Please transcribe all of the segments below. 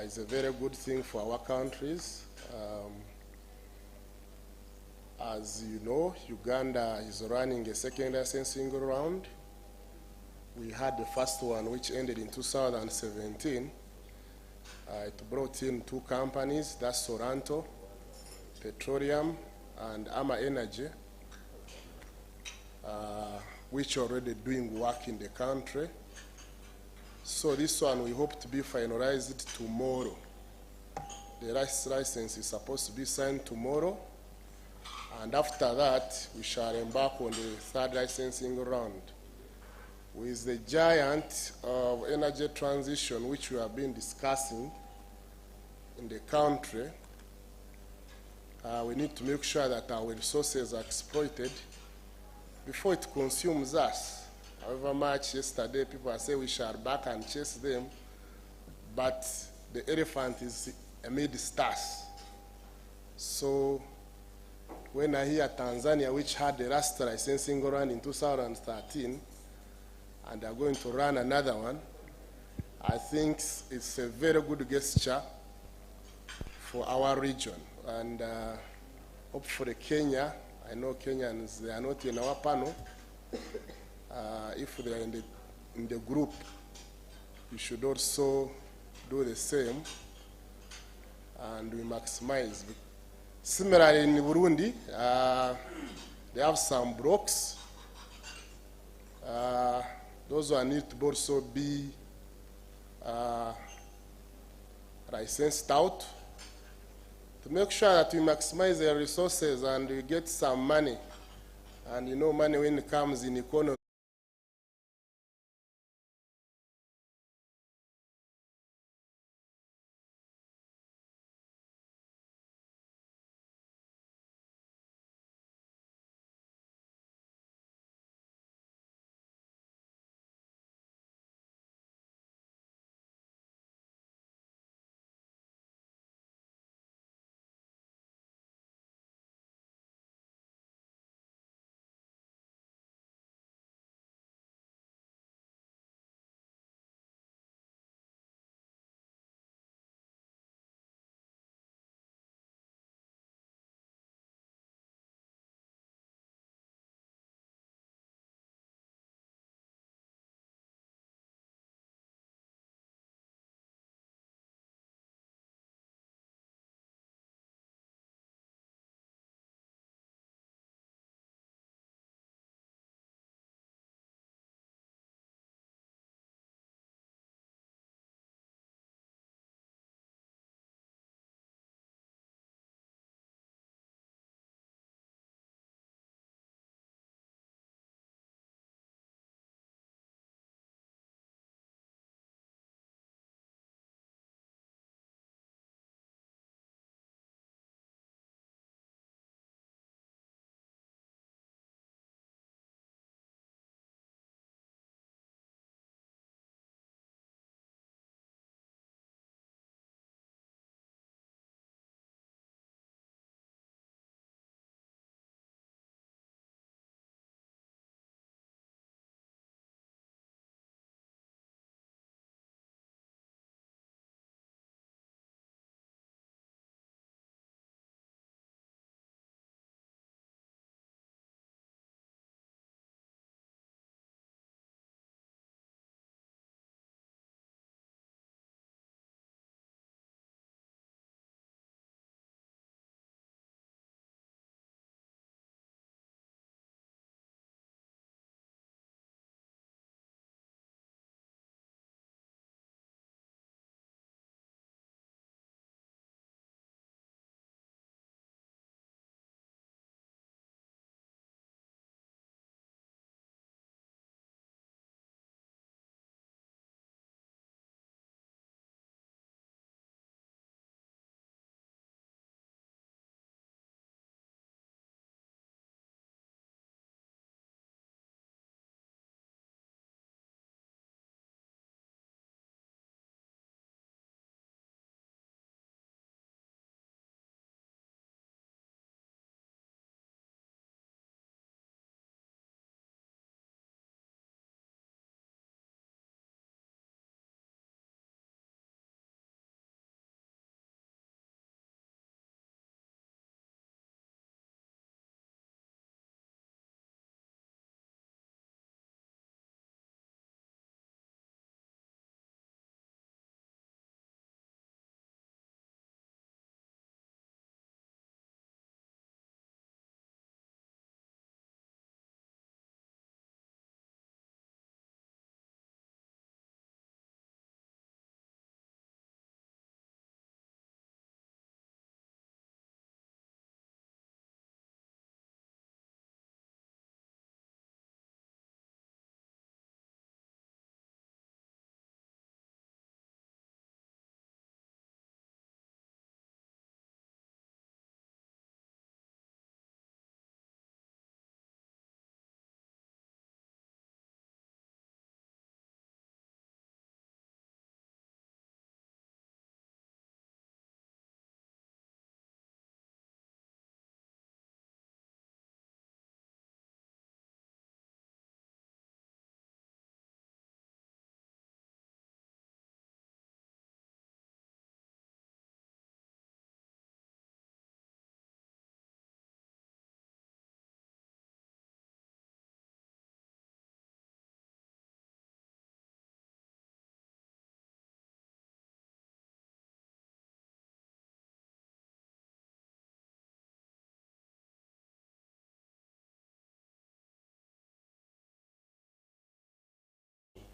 is a very good thing for our countries. As you know, Uganda is running a second licensing round. We had the first one, which ended in 2017. It brought in 2 companies, that's Toronto, Petroleum, and Ama Energy, which are already doing work in the country. So this one we hope to be finalized tomorrow. The license is supposed to be signed tomorrow, and after that we shall embark on the 3rd licensing round. With the giant of energy transition which we have been discussing in the country, we need to make sure that our resources are exploited before it consumes us. However much yesterday people are saying we shall back and chase them, but the elephant is amidst us. So when I hear Tanzania, which had the last licensing round in 2013, and they're going to run another one, I think it's a very good gesture for our region. And hopefully Kenya, I know Kenyans, they are not in our panel. If they are in the group, we should also do the same, and we maximize. Similarly in Burundi, they have some blocks. Those who need to also be licensed out to make sure that we maximize their resources and we get some money. And you know, money when it comes in economy,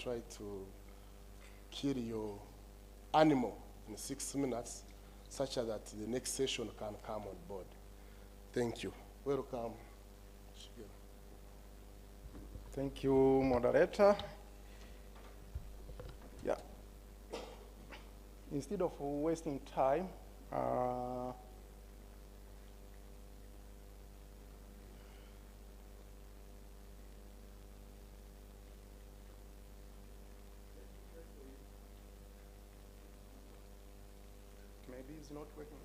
try to kill your animal in 6 minutes, such that the next session can come on board. Thank you. Welcome. Thank you, moderator. Yeah. Instead of wasting time, maybe it's not working.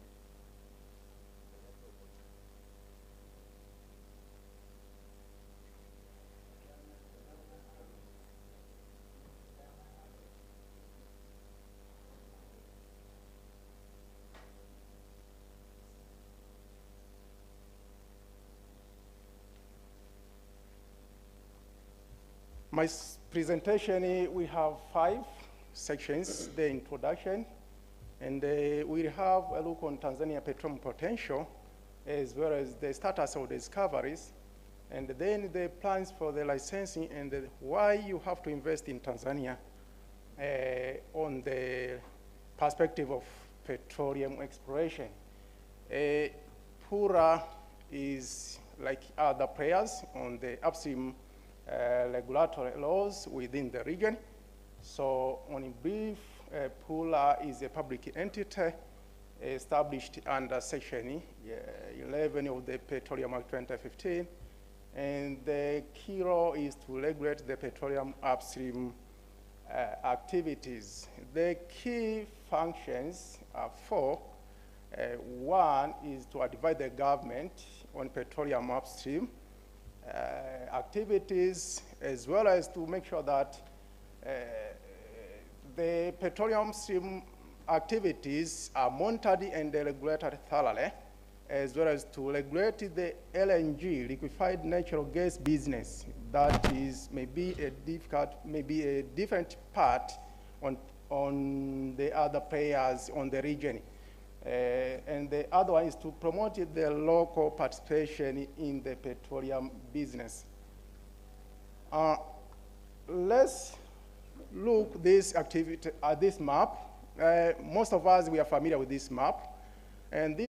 My presentation, we have 5 sections: the introduction, and we'll have a look on Tanzania petroleum potential, as well as the status of the discoveries, and then the plans for the licensing and why you have to invest in Tanzania on the perspective of petroleum exploration. PURA is like other players on the upstream regulatory laws within the region. So in brief, PURA is a public entity established under Section 11 of the Petroleum Act 2015, and the key role is to regulate the petroleum upstream activities. The key functions are 4. One is to advise the government on petroleum upstream activities, as well as to make sure that the petroleum stream activities are monitored and regulated thoroughly, as well as to regulate the LNG, liquefied natural gas business. That is maybe a different part on the other players on the region. And the other one is to promote the local participation in the petroleum business. Let's look this activity at this map. Most of us, we are familiar with this map. And this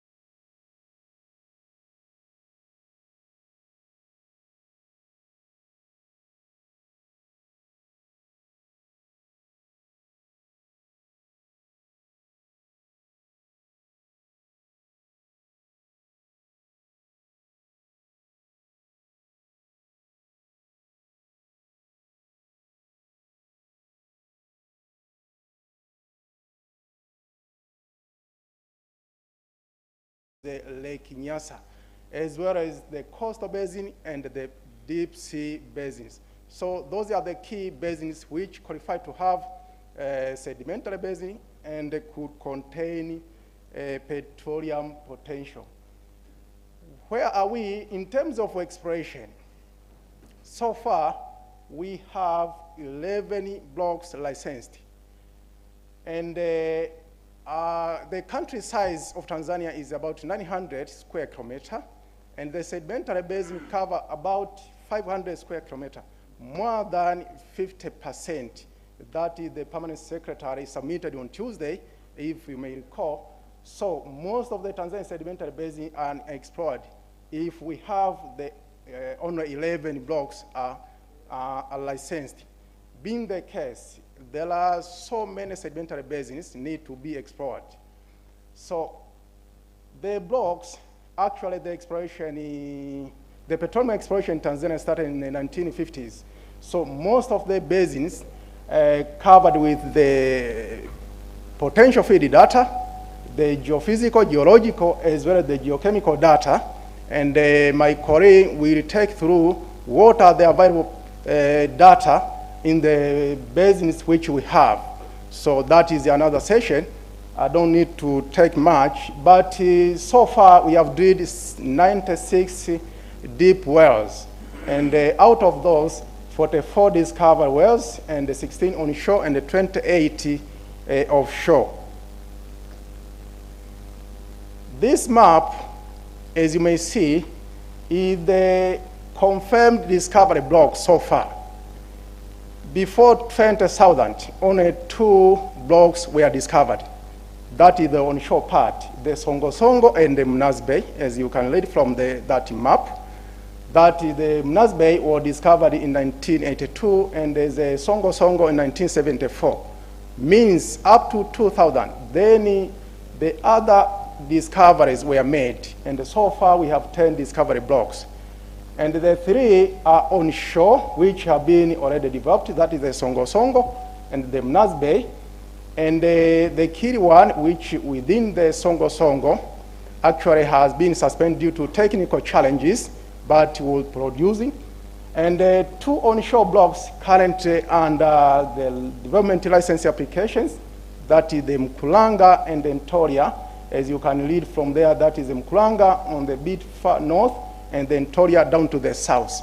the Lake Nyasa, as well as the coastal basin and the deep sea basins. So those are the key basins which qualify to have a sedimentary basin and could contain petroleum potential. Where are we in terms of exploration? So far, we have 11 blocks licensed. And the country size of Tanzania is about 900 square kilometers, and the sedimentary basin cover about 500 square kilometers, more than 50%. That is the permanent secretary submitted on Tuesday, if you may recall. So most of the Tanzanian sedimentary basin are explored. If we have the only 11 blocks are licensed. Being the case, there are so many sedimentary basins need to be explored. So the blocks, actually the exploration, the petroleum exploration in Tanzania started in the 1950s. So most of the basins covered with the potential field data, the geophysical, geological, as well as the geochemical data. And my colleague will take through what are the available data in the basins which we have. So that is another session. I don't need to take much, but so far we have drilled 96 deep wells. And out of those, 44 discovered wells, and 16 onshore, and 28 offshore. This map, as you may see, is the confirmed discovery block so far. before 20,000, only 2 blocks were discovered. That is the onshore part, the Songo Songo and the Mnazi Bay, as you can read from that map. That is the Mnazi Bay was discovered in 1982, and the Songo Songo in 1974. Means up to 2000. Then the other discoveries were made, and so far we have 10 discovery blocks. And the 3 are onshore, which have been already developed. That is the Songo Songo and the Mnazi Bay. And the key one, which within the Songo Songo, actually has been suspended due to technical challenges, but was producing. And 2 onshore blocks currently under the development license applications. That is the Mkulanga and the Ntoria. As you can read from there, that is the Mkulanga on the bit far north, and then Ntoria down to the south.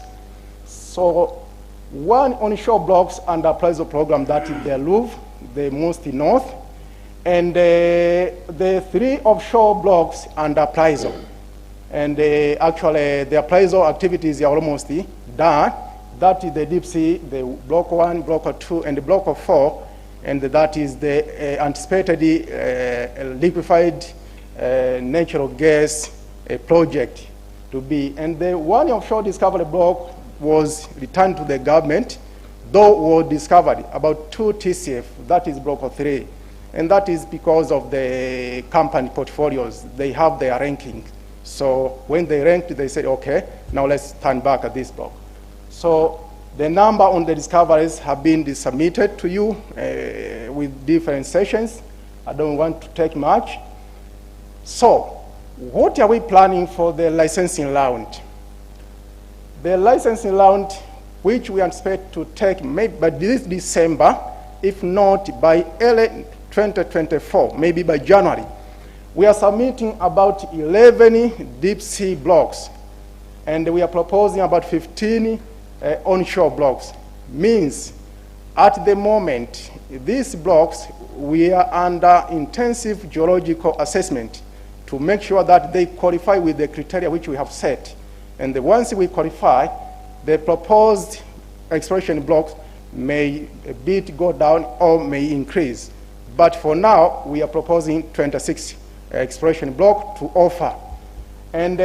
So 1 onshore blocks under appraisal program, that is the Louvre, the most north, and the 3 offshore blocks under appraisal. And actually, the appraisal activities are almost done. That is the deep sea, the block 1, block 2, and the block 4, and that is the anticipated liquefied natural gas project to be. And the 1 offshore discovery block was returned to the government, though was discovered about 2 TCF, that is block 3. And that is because of the company portfolios. They have their ranking. So when they ranked, they said, okay, now let's turn back at this block. So the number on the discoveries have been submitted to you with different sessions. I don't want to take much. So what are we planning for the licensing round? The licensing round, which we anticipate to take maybe by this December, if not by early 2024, maybe by January. We are submitting about 11 deep sea blocks, and we are proposing about 15 onshore blocks. Means at the moment, these blocks, we are under intensive geological assessment to make sure that they qualify with the criteria which we have set. And once we qualify, the proposed exploration blocks may a bit go down or may increase. But for now, we are proposing 26 exploration block to offer. And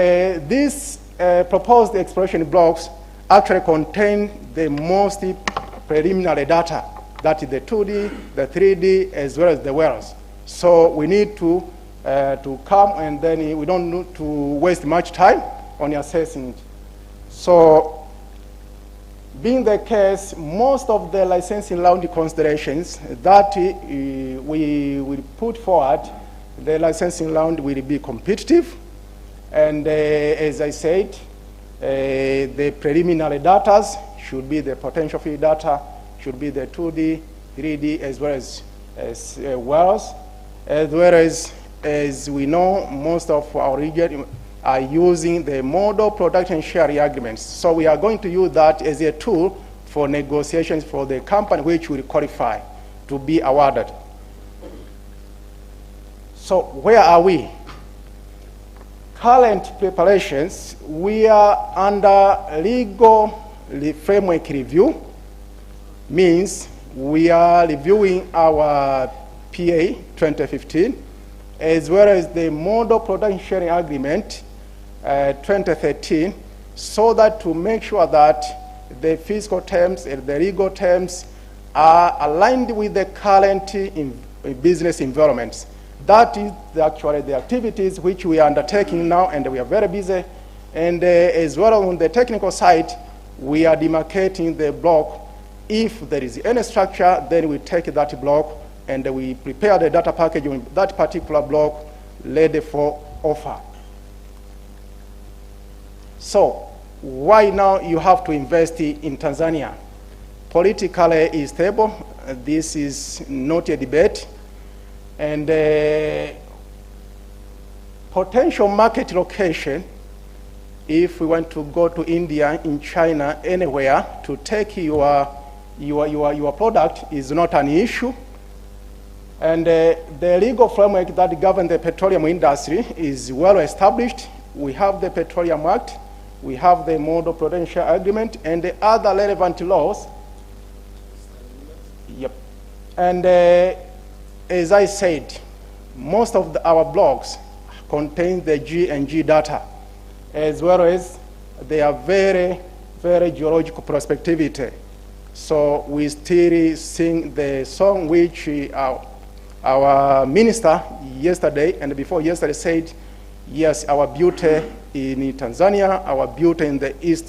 these proposed exploration blocks actually contain the most preliminary data. That is the 2D, the 3D, as well as the wells. So we need to come, and then we don't need to waste much time on assessing it. So being the case, most of the licensing round considerations that we will put forward, the licensing round will be competitive. And as I said, the preliminary data should be the potential field data, should be the 2D, 3D, as well as wells, as we know, most of our region are using the model production sharing agreements. So we are going to use that as a tool for negotiations for the company which will qualify to be awarded. So where are we? Current preparations, we are under legal framework review. Means we are reviewing our PA 2015, as well as the model production sharing agreement 2013, so that to make sure that the fiscal terms and the legal terms are aligned with the current business environments. That is actually the activities which we are undertaking now, and we are very busy. And as well on the technical side, we are demarcating the block. If there is any structure, then we take that block and we prepare the data package on that particular block ready for offer. So why now you have to invest in Tanzania? Politically is stable. This is not a debate. And potential market location, if we want to go to India, in China, anywhere to take your product is not an issue. And the legal framework that governs the petroleum industry is well established. We have the Petroleum Act, we have the Model Prudential Agreement, and the other relevant laws. And as I said, most of our blocks contain the G and G data, as well as they are very, very geological prospectivity. So we still sing the song which our minister yesterday and before yesterday said, yes, our beauty in Tanzania, our beauty in the East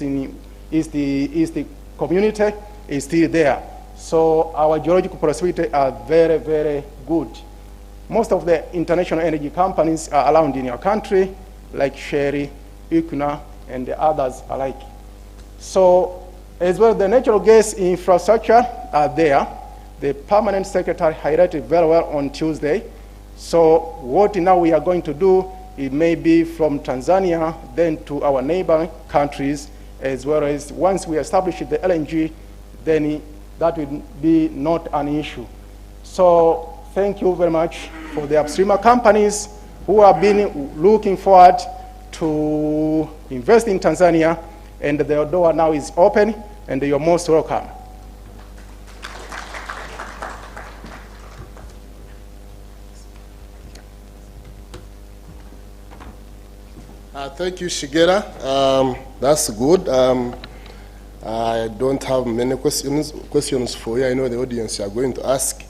community is still there. So our geological prospectivity are very, very good. Most of the international energy companies are around in your country, like Shell, Equinor, and the others alike. So as well, the natural gas infrastructure are there. The permanent secretary highlighted very well on Tuesday. So what now we are going to do, it may be from Tanzania, then to our neighboring countries, as well as once we establish the LNG, then that will be not an issue. So thank you very much for the upstreamer companies who have been looking forward to invest in Tanzania, and the door now is open, and you're most welcome. Thank you, Shigera. That's good. I don't have many questions for you. I know the audience are going to ask.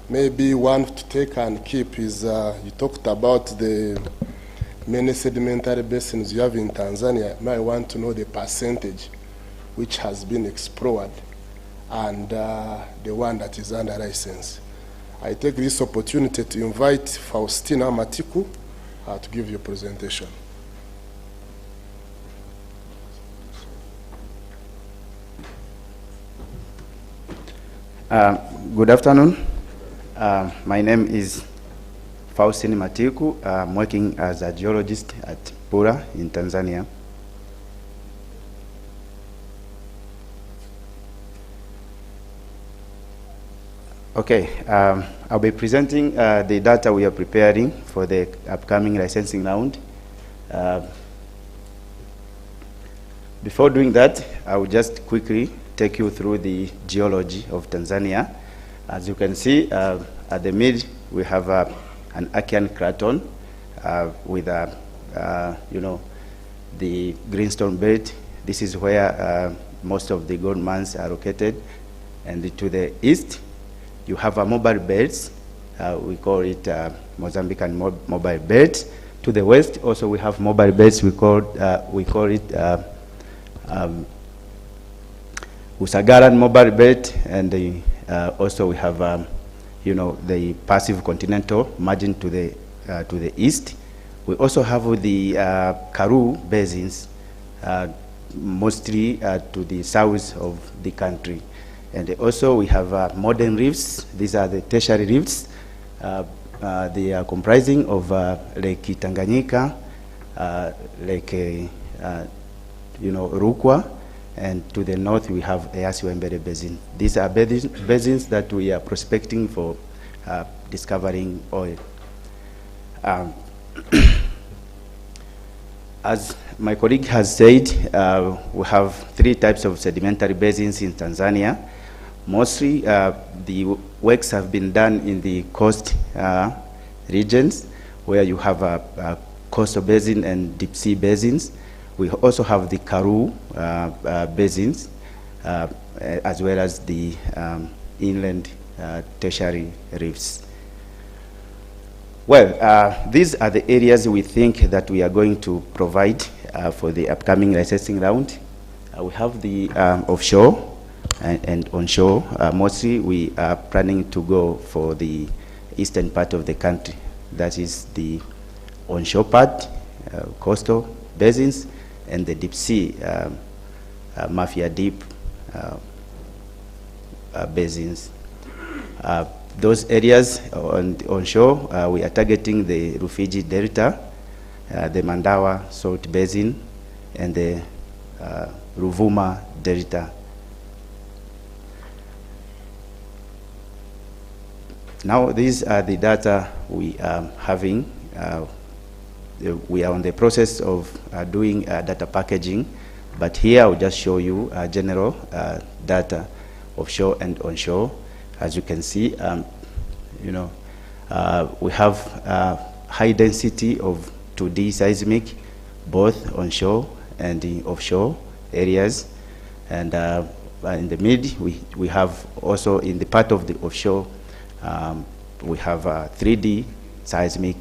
Maybe one to take and keep is you talked about the many sedimentary basins you have in Tanzania. Now I want to know the percentage which has been explored and the one that is under license. I take this opportunity to invite Faustina Matiku to give you a presentation. Good afternoon. My name is Faustina Matiku. I'm working as a geologist at Pura in Tanzania. Okay, I'll be presenting the data we are preparing for the upcoming licensing round. Before doing that, I will just quickly take you through the geology of Tanzania. As you can see, at the mid, we have an Archean craton with, you know, the greenstone belt. This is where most of the gold mines are located. And to the east, you have a mobile belt. We call it Mozambican mobile belt. To the west, also we have mobile belts. We call it Usagaran mobile belt, and also we have, you know, the passive continental margin to the east. We also have the Karoo basins, mostly to the south of the country. And also we have modern rifts. These are the tertiary rifts. They are comprising of Lake Tanganyika, Lake, you know, Rukwa, and to the north we have Eyasi Wembere Basin. These are basins that we are prospecting for discovering oil. As my colleague has said, we have 3 types of sedimentary basins in Tanzania. Mostly the works have been done in the coast regions, where you have a coastal basin and deep sea basins. We also have the Karoo basins, as well as the inland tertiary reefs. Well, these are the areas we think that we are going to provide for the upcoming licensing round. We have the offshore and onshore. Mostly we are planning to go for the eastern part of the country. That is the onshore part, coastal basins, and the deep sea, Mafia Deep basins. Those areas onshore, we are targeting the Rufiji Delta, the Mandawa Salt Basin, and the Ruvuma Delta. Now, these are the data we are having. We are on the process of doing data packaging, but here I'll just show you general data offshore and onshore. As you can see, we have high density of 2D seismic, both onshore and in offshore areas. And in the mid, we have also in the part of the offshore, we have 3D seismic,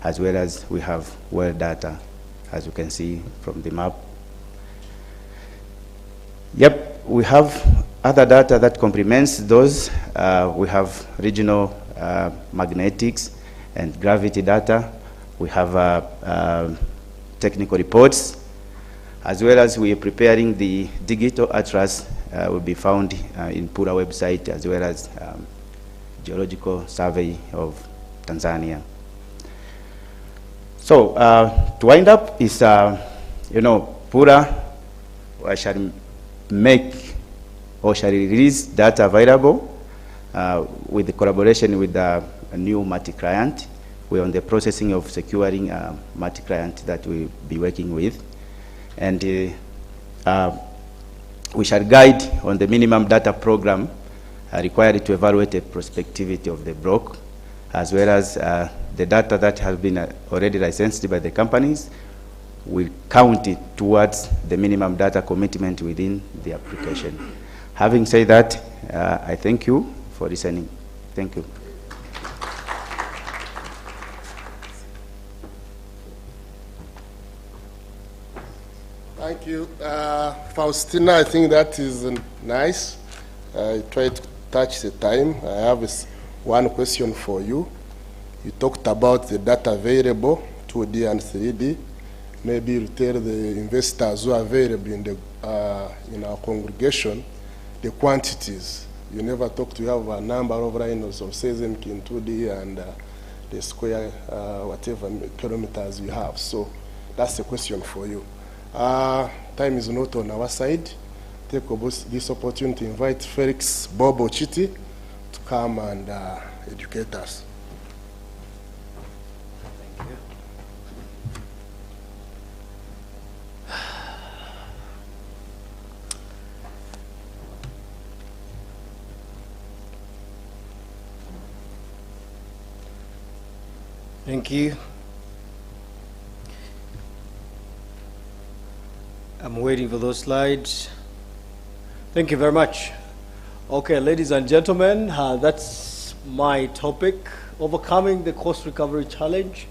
as well as we have well data, as you can see from the map. Yep, we have other data that complements those. We have regional magnetics and gravity data. We have technical reports, as well as we are preparing the digital atlas will be found in PURA website, as well as geological survey of Tanzania. So to wind up is, PURA shall make or shall release data available with the collaboration with a new multi-client. We're on the processing of securing a multi-client that we'll be working with. And we shall guide on the minimum data program required to evaluate the prospectivity of the block, as well as the data that has been already licensed by the companies. We count it towards the minimum data commitment within the application. Having said that, I thank you for listening. Thank you. Thank you. Faustina, I think that is nice. I tried to touch the time. I have one question for you. You talked about the data available, 2D and 3D. Maybe you tell the investors who are available in our congregation the quantities. You never talk to have a number of rhinos of seismic in 2D and the square whatever kilometers you have. So that's a question for you. Time is not on our side. Take this opportunity to invite Felix Bobo Chiti to come and educate us. Thank you. Thank you. I'm waiting for those slides. Thank you very much. Okay, ladies and gentlemen, that's my topic, overcoming the cost recovery challenge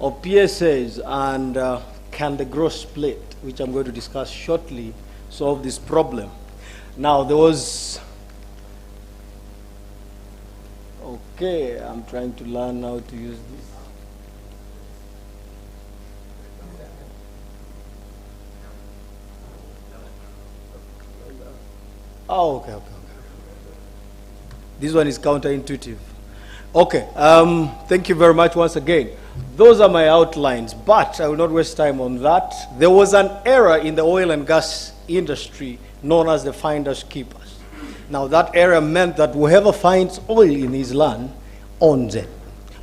of PSAs and can the gross split, which I'm going to discuss shortly, solve this problem. Now, there was, okay, I'm trying to learn how to use this. Oh, okay. This one is counterintuitive. Okay, thank you very much once again. Those are my outlines, but I will not waste time on that. There was an era in the oil and gas industry known as the finders keepers. Now that era meant that whoever finds oil in his land owns it.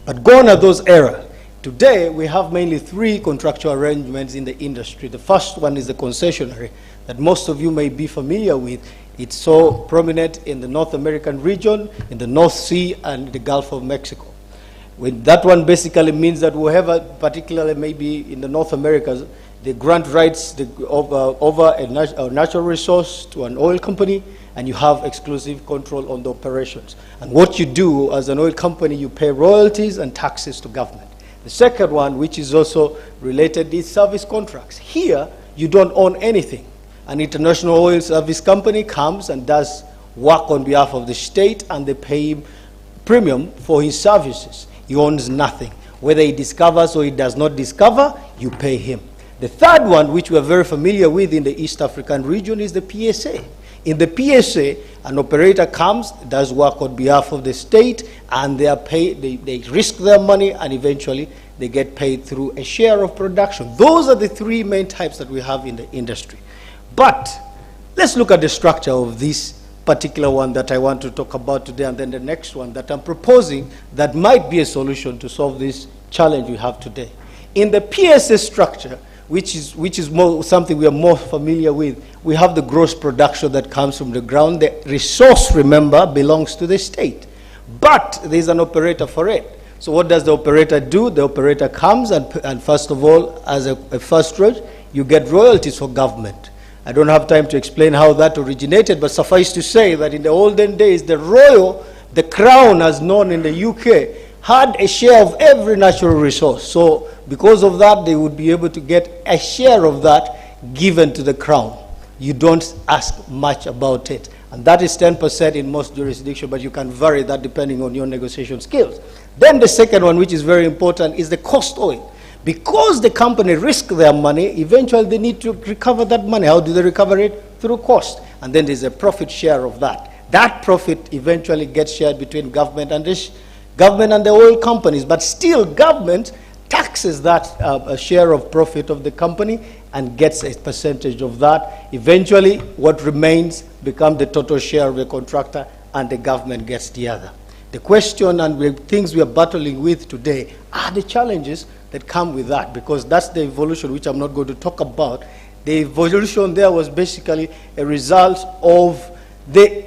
But gone are those eras. Today, we have mainly three contractual arrangements in the industry. The first one is the concessionary that most of you may be familiar with. It's so prominent in the North American region, in the North Sea, and the Gulf of Mexico. That one basically means that whoever, particularly maybe in the North Americas, they grant rights over a natural resource to an oil company, and you have exclusive control on the operations. And what you do as an oil company, you pay royalties and taxes to government. The second one, which is also related, is service contracts. Here, you don't own anything. An international oil service company comes and does work on behalf of the state, and they pay him premium for his services. He owns nothing. Whether he discovers or he does not discover, you pay him. The third one, which we are very familiar with in the East African region, is the PSA. In the PSA, an operator comes, does work on behalf of the state, and they are paid, they risk their money, and eventually they get paid through a share of production. Those are the three main types that we have in the industry. But let's look at the structure of this particular one that I want to talk about today, and then the next one that I'm proposing that might be a solution to solve this challenge we have today. In the PSA structure, which is more something we are more familiar with. We have the gross production that comes from the ground. The resource, remember, belongs to the state. But there's an operator for it. So what does the operator do? The operator comes and first of all, as a first rate, you get royalties for government. I don't have time to explain how that originated, but suffice to say that in the olden days, the crown, as known in the UK, had a share of every natural resource. So because of that, they would be able to get a share of that given to the crown. You don't ask much about it. And that is 10% in most jurisdictions, but you can vary that depending on your negotiation skills. Then the second one, which is very important, is the cost oil. Because the company risk their money, eventually they need to recover that money. How do they recover it? Through cost. And then there's a profit share of that. That profit eventually gets shared between government and the oil companies. But still, government taxes that share of profit of the company and gets a percentage of that. Eventually, what remains becomes the total share of the contractor, and the government gets the other. The question and the things we are battling with today are the challenges that come with that, because that's the evolution which I'm not going to talk about. The evolution there was basically a result of the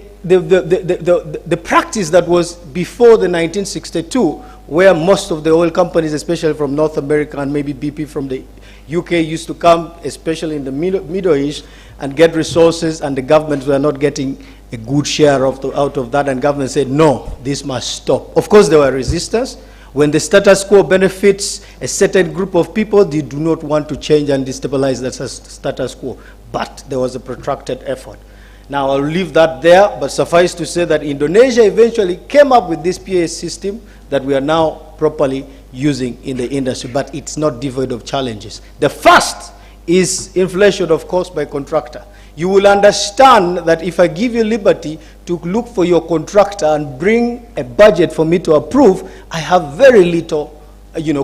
practice that was before the 1962, where most of the oil companies, especially from North America and maybe BP from the UK, used to come, especially in the Middle East, and get resources, and the governments were not getting a good share out of that, and government said, no, this must stop. Of course, there were resistance. When the status quo benefits a certain group of people, they do not want to change and destabilize the status quo. But there was a protracted effort. Now, I'll leave that there, but suffice to say that Indonesia eventually came up with this PA system that we are now properly using in the industry, but it's not devoid of challenges. The first is inflation of cost by contractor. You will understand that if I give you liberty to look for your contractor and bring a budget for me to approve, I have very little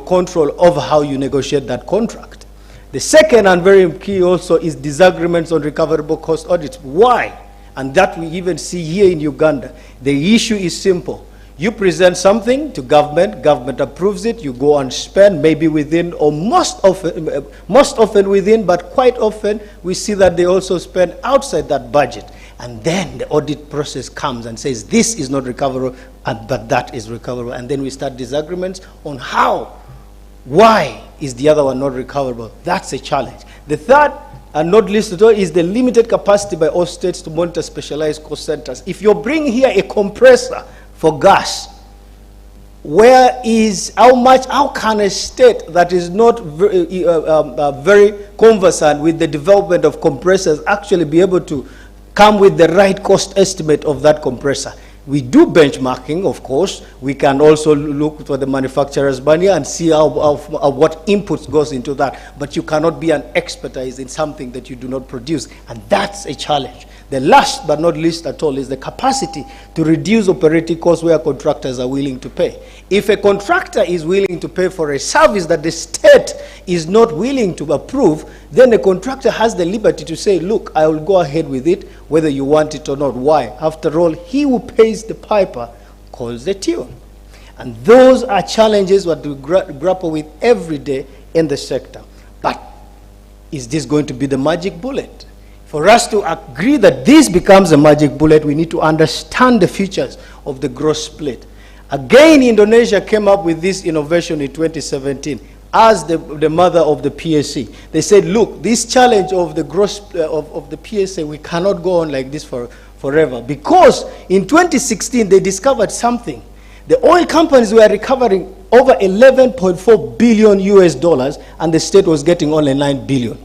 control over how you negotiate that contract. The second and very key also is disagreements on recoverable cost audits. Why? And that we even see here in Uganda. The issue is simple. You present something to government, government approves it, you go and spend, maybe within, or most often within, but quite often we see that they also spend outside that budget. And then the audit process comes and says, this is not recoverable, but that is recoverable. And then we start disagreements on why is the other one not recoverable? That's a challenge. The third, and not least at all, is the limited capacity by all states to monitor specialized cost centers. If you bring here a compressor for gas, how can a state that is not very conversant with the development of compressors actually be able to come with the right cost estimate of that compressor? We do benchmarking, of course. We can also look for the manufacturer's manual and see what inputs goes into that. But you cannot be an expertise in something that you do not produce, and that's a challenge. The last but not least at all is the capacity to reduce operating costs where contractors are willing to pay. If a contractor is willing to pay for a service that the state is not willing to approve, then the contractor has the liberty to say, look, I will go ahead with it, whether you want it or not. Why? After all, he who pays the piper calls the tune. And those are challenges that we grapple with every day in the sector. But is this going to be the magic bullet? For us to agree that this becomes a magic bullet, we need to understand the features of the gross split. Again, Indonesia came up with this innovation in 2017 as the mother of the PSC. They said, look, this challenge of the gross of the PSA, we cannot go on like this forever. Because in 2016, they discovered something. The oil companies were recovering over $11.4 billion US, and the state was getting only $9 billion.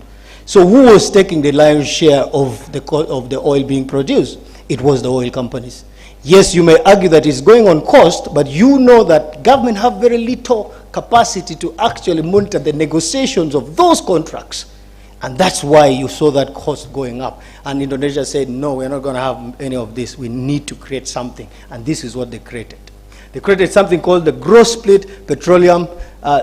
So who was taking the lion's share of the oil being produced? It was the oil companies. Yes, you may argue that it's going on cost, but you know that government have very little capacity to actually monitor the negotiations of those contracts. And that's why you saw that cost going up. And Indonesia said, no, we're not going to have any of this. We need to create something. And this is what they created. They created something called the gross split petroleum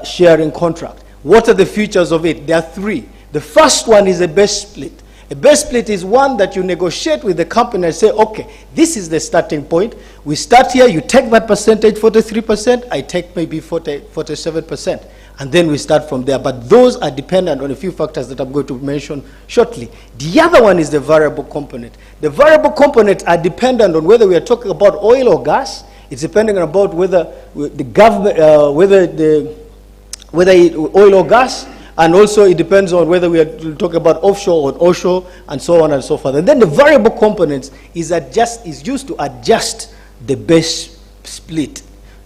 sharing contract. What are the features of it? There are three. The first one is a base split. A base split is one that you negotiate with the company and say, okay, this is the starting point. We start here, you take that percentage, 43%, I take maybe 47%, and then we start from there. But those are dependent on a few factors that I'm going to mention shortly. The other one is the variable component. The variable components are dependent on whether we are talking about oil or gas. It's depending on about whether the government, whether oil or gas, and also it depends on whether we are talking about offshore or onshore, and so on and so forth. And then the variable components is used to adjust the base split.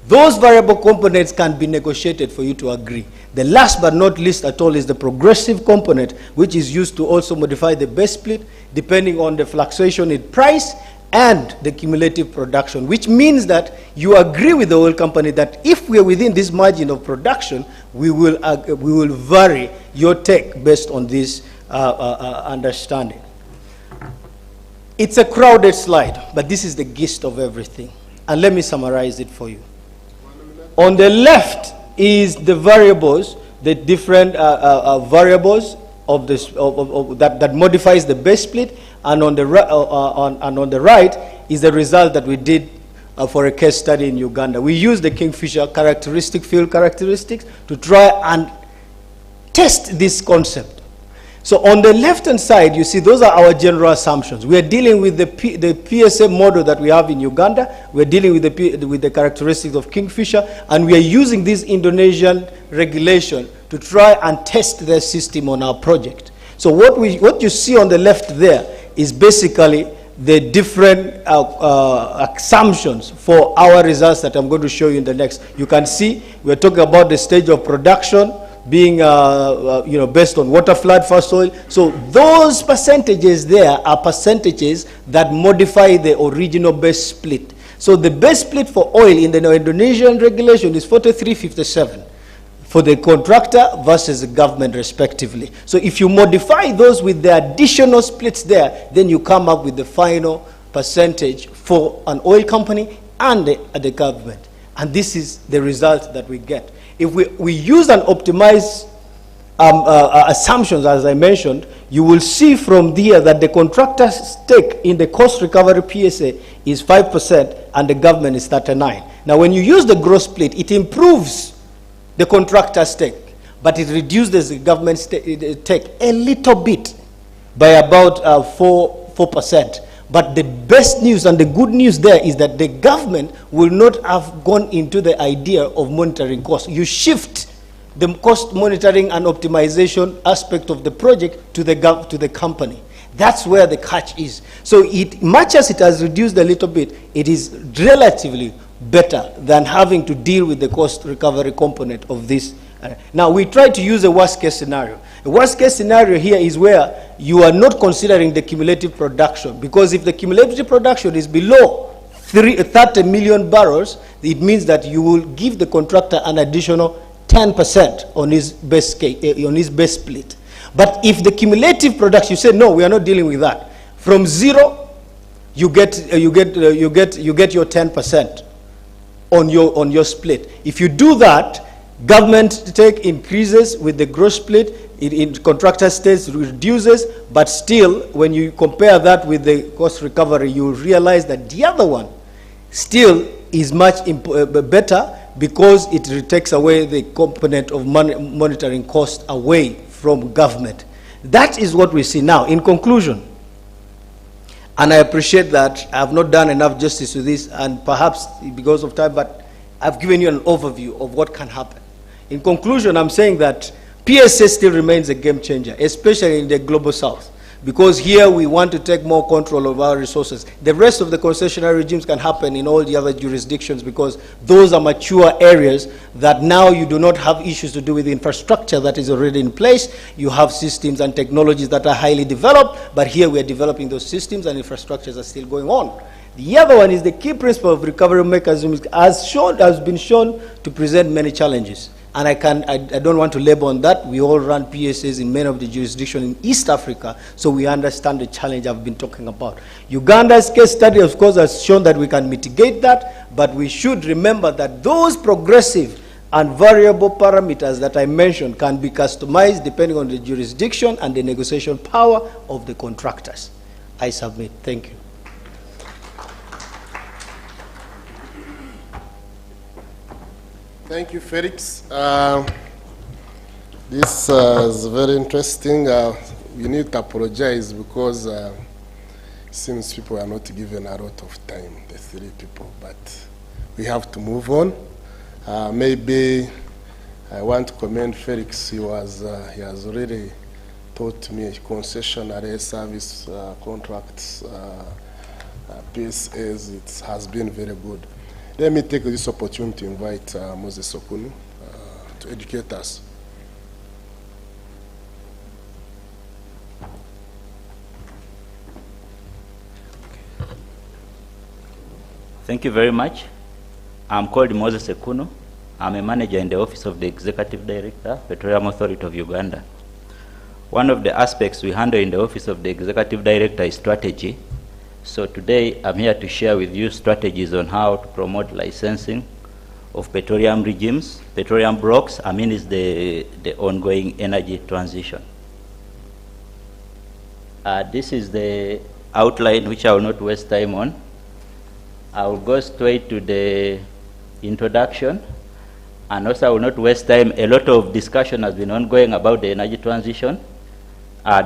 Those variable components can be negotiated for you to agree. The last but not least at all is the progressive component, which is used to also modify the base split depending on the fluctuation in price and the cumulative production, which means that you agree with the oil company that if we are within this margin of production, we will vary your take based on this understanding. It's a crowded slide, but this is the gist of everything. And let me summarize it for you. On the left is the variables, the different variables of this, that modifies the base split, and on the right is the result that we did for a case study in Uganda. We used the Kingfisher field characteristics to try and test this concept. So on the left-hand side, you see those are our general assumptions. We are dealing with the PSA model that we have in Uganda. We are dealing with the characteristics of Kingfisher, and we are using this Indonesian regulation to try and test their system on our project. So what you see on the left there is basically the different assumptions for our results that I'm going to show you in the next. You can see we're talking about the stage of production being based on water flood for soil. So those percentages there are percentages that modify the original base split. So the base split for oil in the Indonesian regulation is 43.57 for the contractor versus the government respectively. So if you modify those with the additional splits there, then you come up with the final percentage for an oil company and the government. And this is the result that we get. If we use and optimize assumptions, as I mentioned, you will see from there that the contractor's stake in the cost recovery PSA is 5% and the government is 39%. Now when you use the gross split, it improves the contractor's stake, but it reduces the government's stake a little bit by about 4%. But the best news and the good news there is that the government will not have gone into the idea of monitoring costs. You shift the cost monitoring and optimization aspect of the project to the company. That's where the catch is. So much as it has reduced a little bit, it is relatively better than having to deal with the cost recovery component of this. Now we try to use a worst case scenario. A worst case scenario here is where you are not considering the cumulative production, because if the cumulative production is below 30 million barrels, it means that you will give the contractor an additional 10% on his base split. But if the cumulative production, you say no, we are not dealing with that. From zero, you get your 10% on your split. If you do that, government take increases with the gross split, in contractor states reduces, but still, when you compare that with the cost recovery, you realize that the other one still is much better, because it takes away the component of monitoring cost away from government. That is what we see now. In conclusion, and I appreciate that I have not done enough justice to this, and perhaps because of time, but I've given you an overview of what can happen. In conclusion, I'm saying that PSA still remains a game changer, especially in the global south, because here we want to take more control of our resources. The rest of the concessionary regimes can happen in all the other jurisdictions, because those are mature areas that now you do not have issues to do with infrastructure that is already in place. You have systems and technologies that are highly developed, but here we are developing those systems and infrastructures are still going on. The other one is the key principle of recovery mechanisms has been shown to present many challenges. And I don't want to labor on that. We all run PSAs in many of the jurisdictions in East Africa, so we understand the challenge I've been talking about. Uganda's case study, of course, has shown that we can mitigate that, but we should remember that those progressive and variable parameters that I mentioned can be customized depending on the jurisdiction and the negotiation power of the contractors. I submit. Thank you. Thank you, Felix. This is very interesting. We need to apologize because it seems people are not given a lot of time, the three people, but we have to move on. Maybe I want to commend Felix. He has already taught me concessionary service contracts, PSAs. It has been very good. Let me take this opportunity to invite Moses Okunu to educate us. Thank you very much. I'm called Moses Okunu. I'm a manager in the Office of the Executive Director, Petroleum Authority of Uganda. One of the aspects we handle in the Office of the Executive Director is strategy. So today I'm here to share with you strategies on how to promote licensing of petroleum regimes, petroleum blocks. I mean, it's the ongoing energy transition. This is the outline, which I will not waste time on. I will go straight to the introduction, and also I will not waste time. A lot of discussion has been ongoing about the energy transition.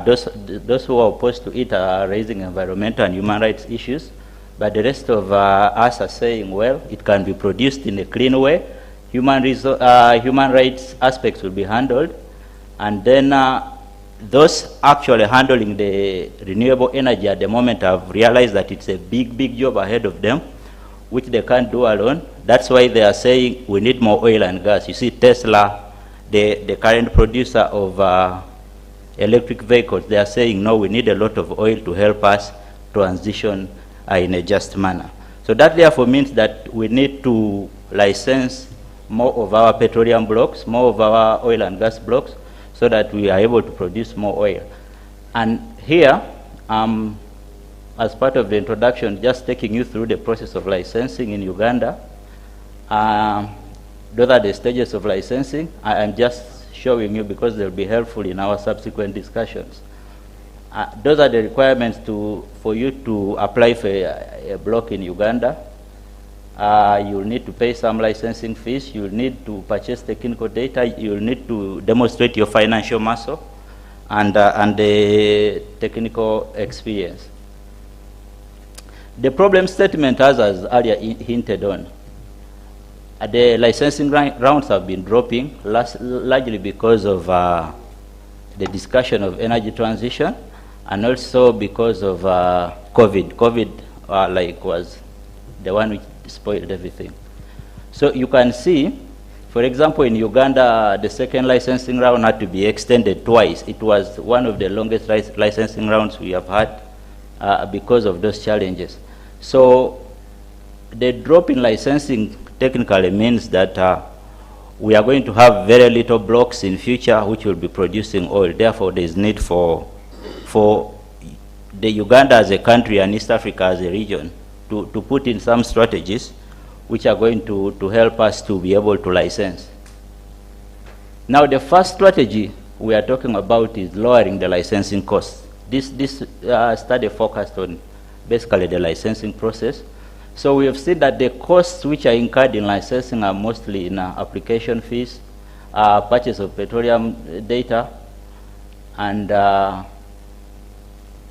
Those who are opposed to it are raising environmental and human rights issues, but the rest of us are saying, well, it can be produced in a clean way. Human rights aspects will be handled, and then those actually handling the renewable energy at the moment have realized that it's a big, big job ahead of them, which they can't do alone. That's why they are saying we need more oil and gas. You see, Tesla, the current producer of electric vehicles, they are saying, no, we need a lot of oil to help us transition in a just manner. So that therefore means that we need to license more of our petroleum blocks, more of our oil and gas blocks, so that we are able to produce more oil. And here, as part of the introduction, just taking you through the process of licensing in Uganda. Those are the stages of licensing. I am just showing you because they'll be helpful in our subsequent discussions. Those are the requirements for you to apply for a block in Uganda. You'll need to pay some licensing fees. You'll need to purchase technical data. You'll need to demonstrate your financial muscle and the technical experience. The problem statement, as earlier hinted on, the licensing rounds have been dropping, largely because of the discussion of energy transition, and also because of COVID. COVID was the one which spoiled everything. So you can see, for example, in Uganda, the second licensing round had to be extended twice. It was one of the longest licensing rounds we have had because of those challenges. So the drop in licensing technically means that we are going to have very little blocks in future which will be producing oil. Therefore, there is need for the Uganda as a country and East Africa as a region to put in some strategies which are going to help us to be able to license. Now, the first strategy we are talking about is lowering the licensing costs. This study focused on basically the licensing process. So we have seen that the costs which are incurred in licensing are mostly in application fees, purchase of petroleum data, and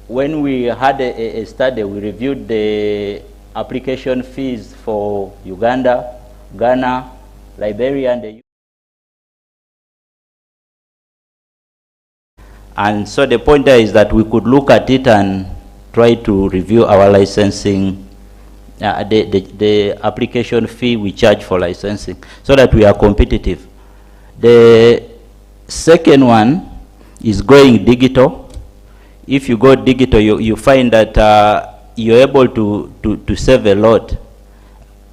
when we had a study, we reviewed the application fees for Uganda, Ghana, Liberia, and the And so the point there is that we could look at it and try to review our licensing, the application fee we charge for licensing, so that we are competitive. The second one is going digital. If you go digital, you find that you're able to save a lot.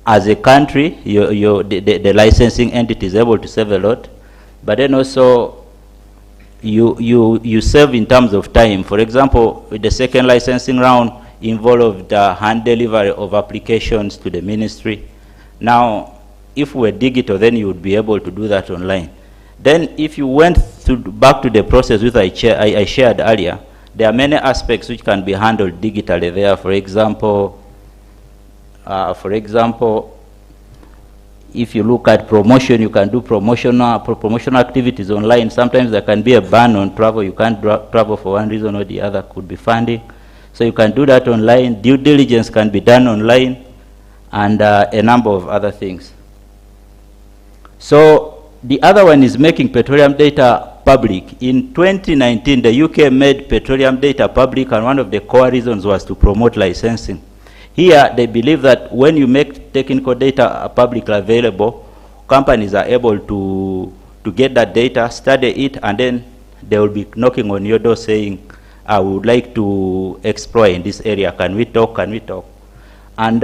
As a country, the licensing entity is able to save a lot, but then also you save in terms of time. For example, the second licensing round involved hand delivery of applications to the ministry. Now, if we're digital, then you would be able to do that online. Then if you went back to the process which I shared earlier, there are many aspects which can be handled digitally there. For example, if you look at promotion, you can do promotional activities online. Sometimes there can be a ban on travel. You can't travel for one reason or the other, could be funding. So you can do that online. Due diligence can be done online, and a number of other things. So the other one is making petroleum data public. In 2019, the UK made petroleum data public, and one of the core reasons was to promote licensing. Here, they believe that when you make technical data publicly available, companies are able to get that data, study it, and then they will be knocking on your door saying, I would like to explore in this area. Can we talk? Can we talk? And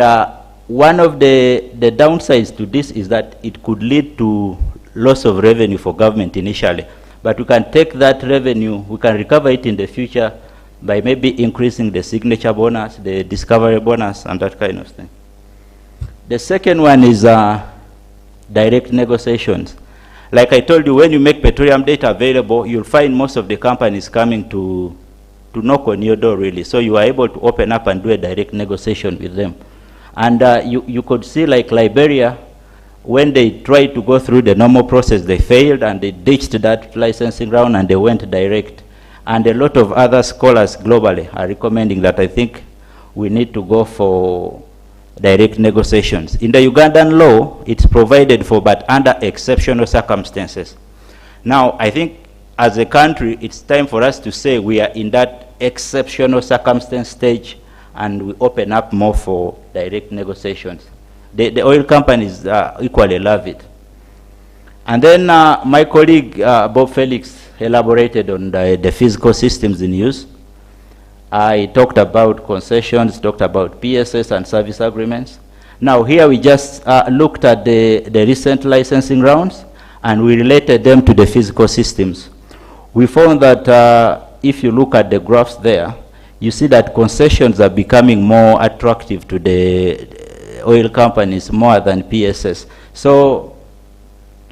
one of the downsides to this is that it could lead to loss of revenue for government initially. But we can take that revenue, we can recover it in the future by maybe increasing the signature bonus, the discovery bonus, and that kind of thing. The second one is direct negotiations. Like I told you, when you make petroleum data available, you'll find most of the companies coming to knock on your door, really. So you are able to open up and do a direct negotiation with them. And you could see, like Liberia, when they tried to go through the normal process, they failed, and they ditched that licensing round, and they went direct. And a lot of other scholars globally are recommending that. I think we need to go for direct negotiations. In the Ugandan law, it's provided for, but under exceptional circumstances. Now, I think as a country, it's time for us to say we are in that exceptional circumstance stage, and we open up more for direct negotiations. The oil companies equally love it. And then my colleague, Bob Felix, elaborated on the physical systems in use. I talked about concessions, talked about PSS and service agreements. Now here we just looked at the recent licensing rounds, and we related them to the physical systems. We found that if you look at the graphs there, you see that concessions are becoming more attractive to the oil companies more than PSS. So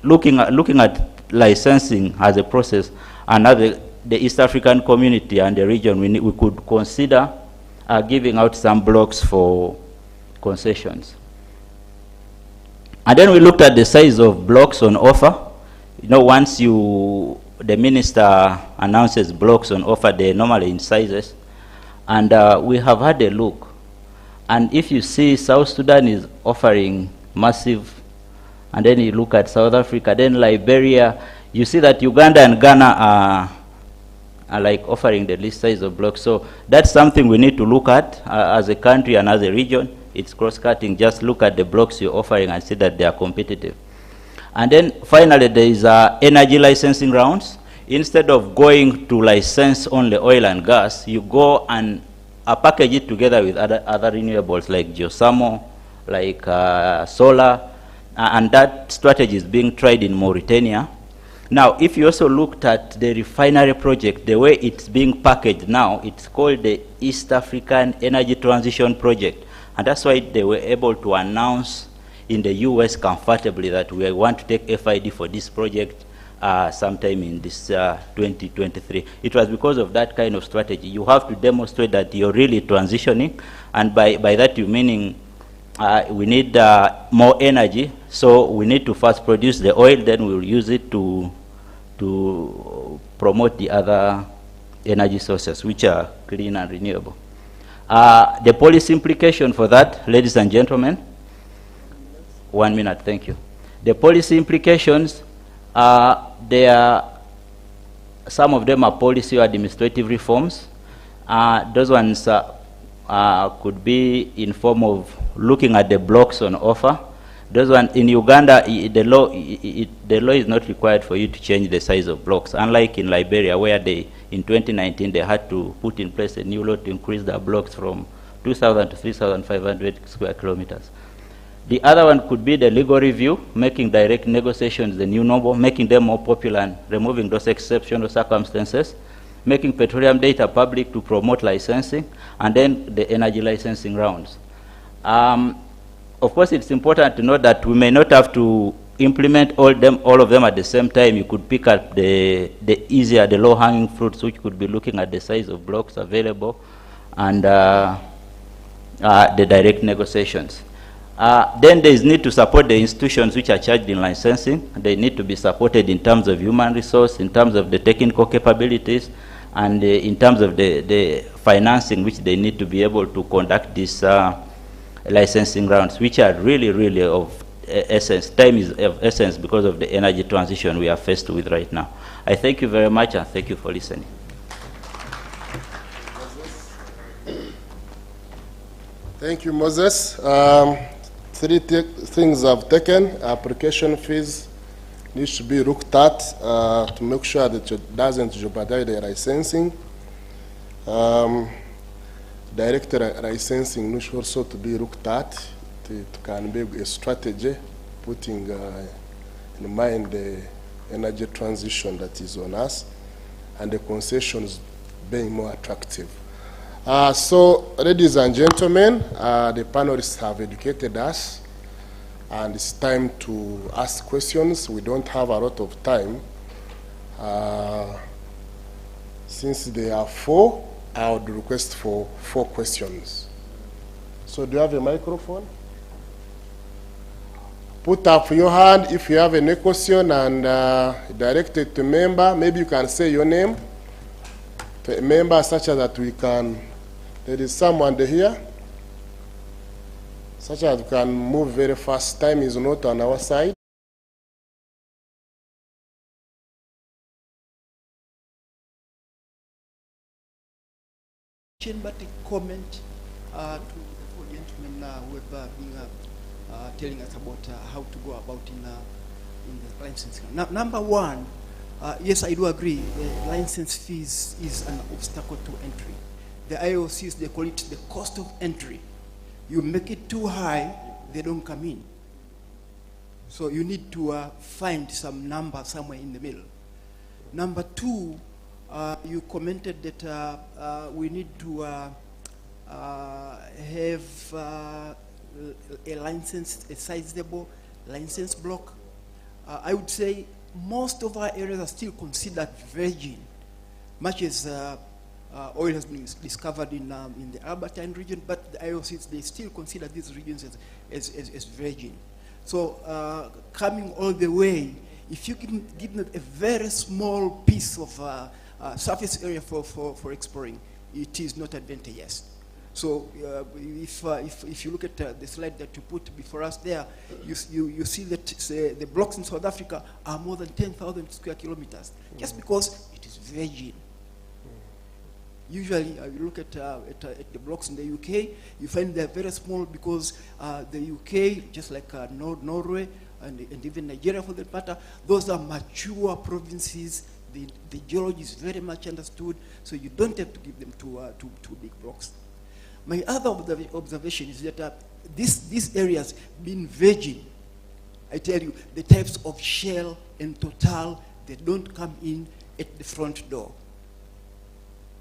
looking at licensing as a process, and as the East African community and the region, we could consider giving out some blocks for concessions. And then we looked at the size of blocks on offer. You know, once the minister announces blocks on offer, they're normally in sizes. And we have had a look. And if you see, South Sudan is offering massive, and then you look at South Africa, then Liberia, you see that Uganda and Ghana are like offering the least size of blocks. So that's something we need to look at as a country and as a region. It's cross-cutting. Just look at the blocks you're offering and see that they are competitive. And then finally, there is energy licensing rounds. Instead of going to license only oil and gas, you go and package it together with other renewables like geothermal, like solar, and that strategy is being tried in Mauritania. Now, if you also looked at the refinery project, the way it's being packaged now, it's called the East African Energy Transition Project. And that's why they were able to announce in the US comfortably that we want to take FID for this project sometime in this 2023. It was because of that kind of strategy. You have to demonstrate that you're really transitioning, and by that you meaning we need more energy, so we need to first produce the oil, then we'll use it to promote the other energy sources, which are clean and renewable. The policy implication for that, ladies and gentlemen, 1 minute, thank you. The policy implications, some of them are policy or administrative reforms. Those ones could be in form of looking at the blocks on offer. Those ones in Uganda, the law is not required for you to change the size of blocks, unlike in Liberia, where in 2019 they had to put in place a new law to increase the blocks from 2,000 to 3,500 square kilometers. The other one could be the legal review, making direct negotiations the new normal, making them more popular and removing those exceptional circumstances, making petroleum data public to promote licensing, and then the energy licensing rounds. of course, it's important to note that we may not have to implement all of them at the same time. You could pick up the easier, the low-hanging fruits, which could be looking at the size of blocks available and the direct negotiations. Then there is need to support the institutions which are charged in licensing. They need to be supported in terms of human resource, in terms of the technical capabilities, and in terms of the financing which they need to be able to conduct these licensing rounds, which are really, really of essence. Time is of essence because of the energy transition we are faced with right now. I thank you very much, and thank you for listening. Thank you, Moses. Three things I've taken. Application fees needs to be looked at to make sure that it doesn't jeopardize the licensing. Direct licensing needs also to be looked at to can be a strategy putting in mind the energy transition that is on us and the concessions being more attractive. So, ladies and gentlemen, the panelists have educated us, and it's time to ask questions. We don't have a lot of time. Since there are 4, I would request for 4 questions. So, do you have a microphone? Put up your hand if you have any question and direct it to member. Maybe you can say your name to a member such as that we can. There is someone here, such as we can move very fast. Time is not on our side. But a comment to the 4 gentlemen who have been telling us about how to go about in the licensing. Number one, yes, I do agree. The license fees is an obstacle to entry. The IOCs, they call it the cost of entry. You make it too high, they don't come in. So you need to find some number somewhere in the middle. Number two, you commented that we need to have a license, a sizable license block. I would say most of our areas are still considered virgin, much as oil has been discovered in the Albertine region, but the IOCs, they still consider these regions as virgin. So coming all the way, if you can give them a very small piece of surface area for exploring, it is not advantageous. So if you look at the slide that you put before us there, you see that the blocks in South Africa are more than 10,000 square kilometers, just because it is virgin. Usually, you look at the blocks in the UK, you find they're very small because the UK, just like Norway and even Nigeria for that matter, those are mature provinces. The geology is very much understood, so you don't have to give them two big blocks. My other observation is that these areas being virgin, I tell you, the types of Shell and Total, they don't come in at the front door.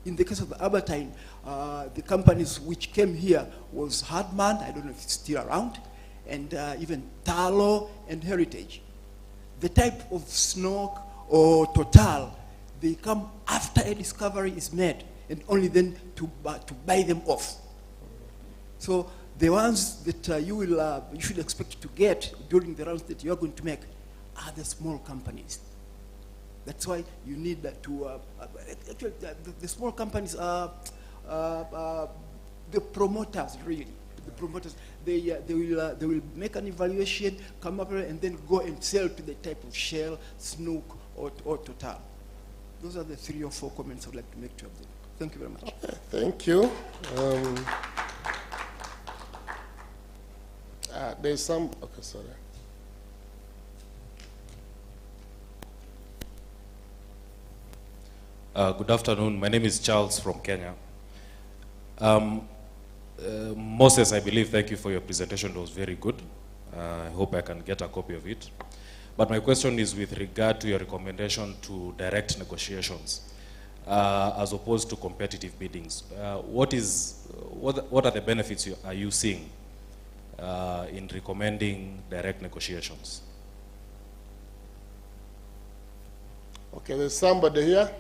In the case of Albertine, the companies which came here was Hardman, I don't know if it's still around, and even Talo and Heritage. The type of Snork or Total, they come after a discovery is made, and only then to buy them off. So the ones that you should expect to get during the rounds that you are going to make are the small companies. That's why you need to, actually the small companies are the promoters, really. The promoters, they will make an evaluation, come up and then go and sell to the type of Shell, Snook, or Total. Those are the 3 or 4 comments I'd like to make to them. Thank you very much. Okay, thank you. There's some, okay, sorry. Good afternoon. My name is Charles from Kenya. Moses, I believe, thank you for your presentation. It was very good. I hope I can get a copy of it. But my question is with regard to your recommendation to direct negotiations as opposed to competitive biddings. What are the benefits are you seeing in recommending direct negotiations? Okay, there's somebody here.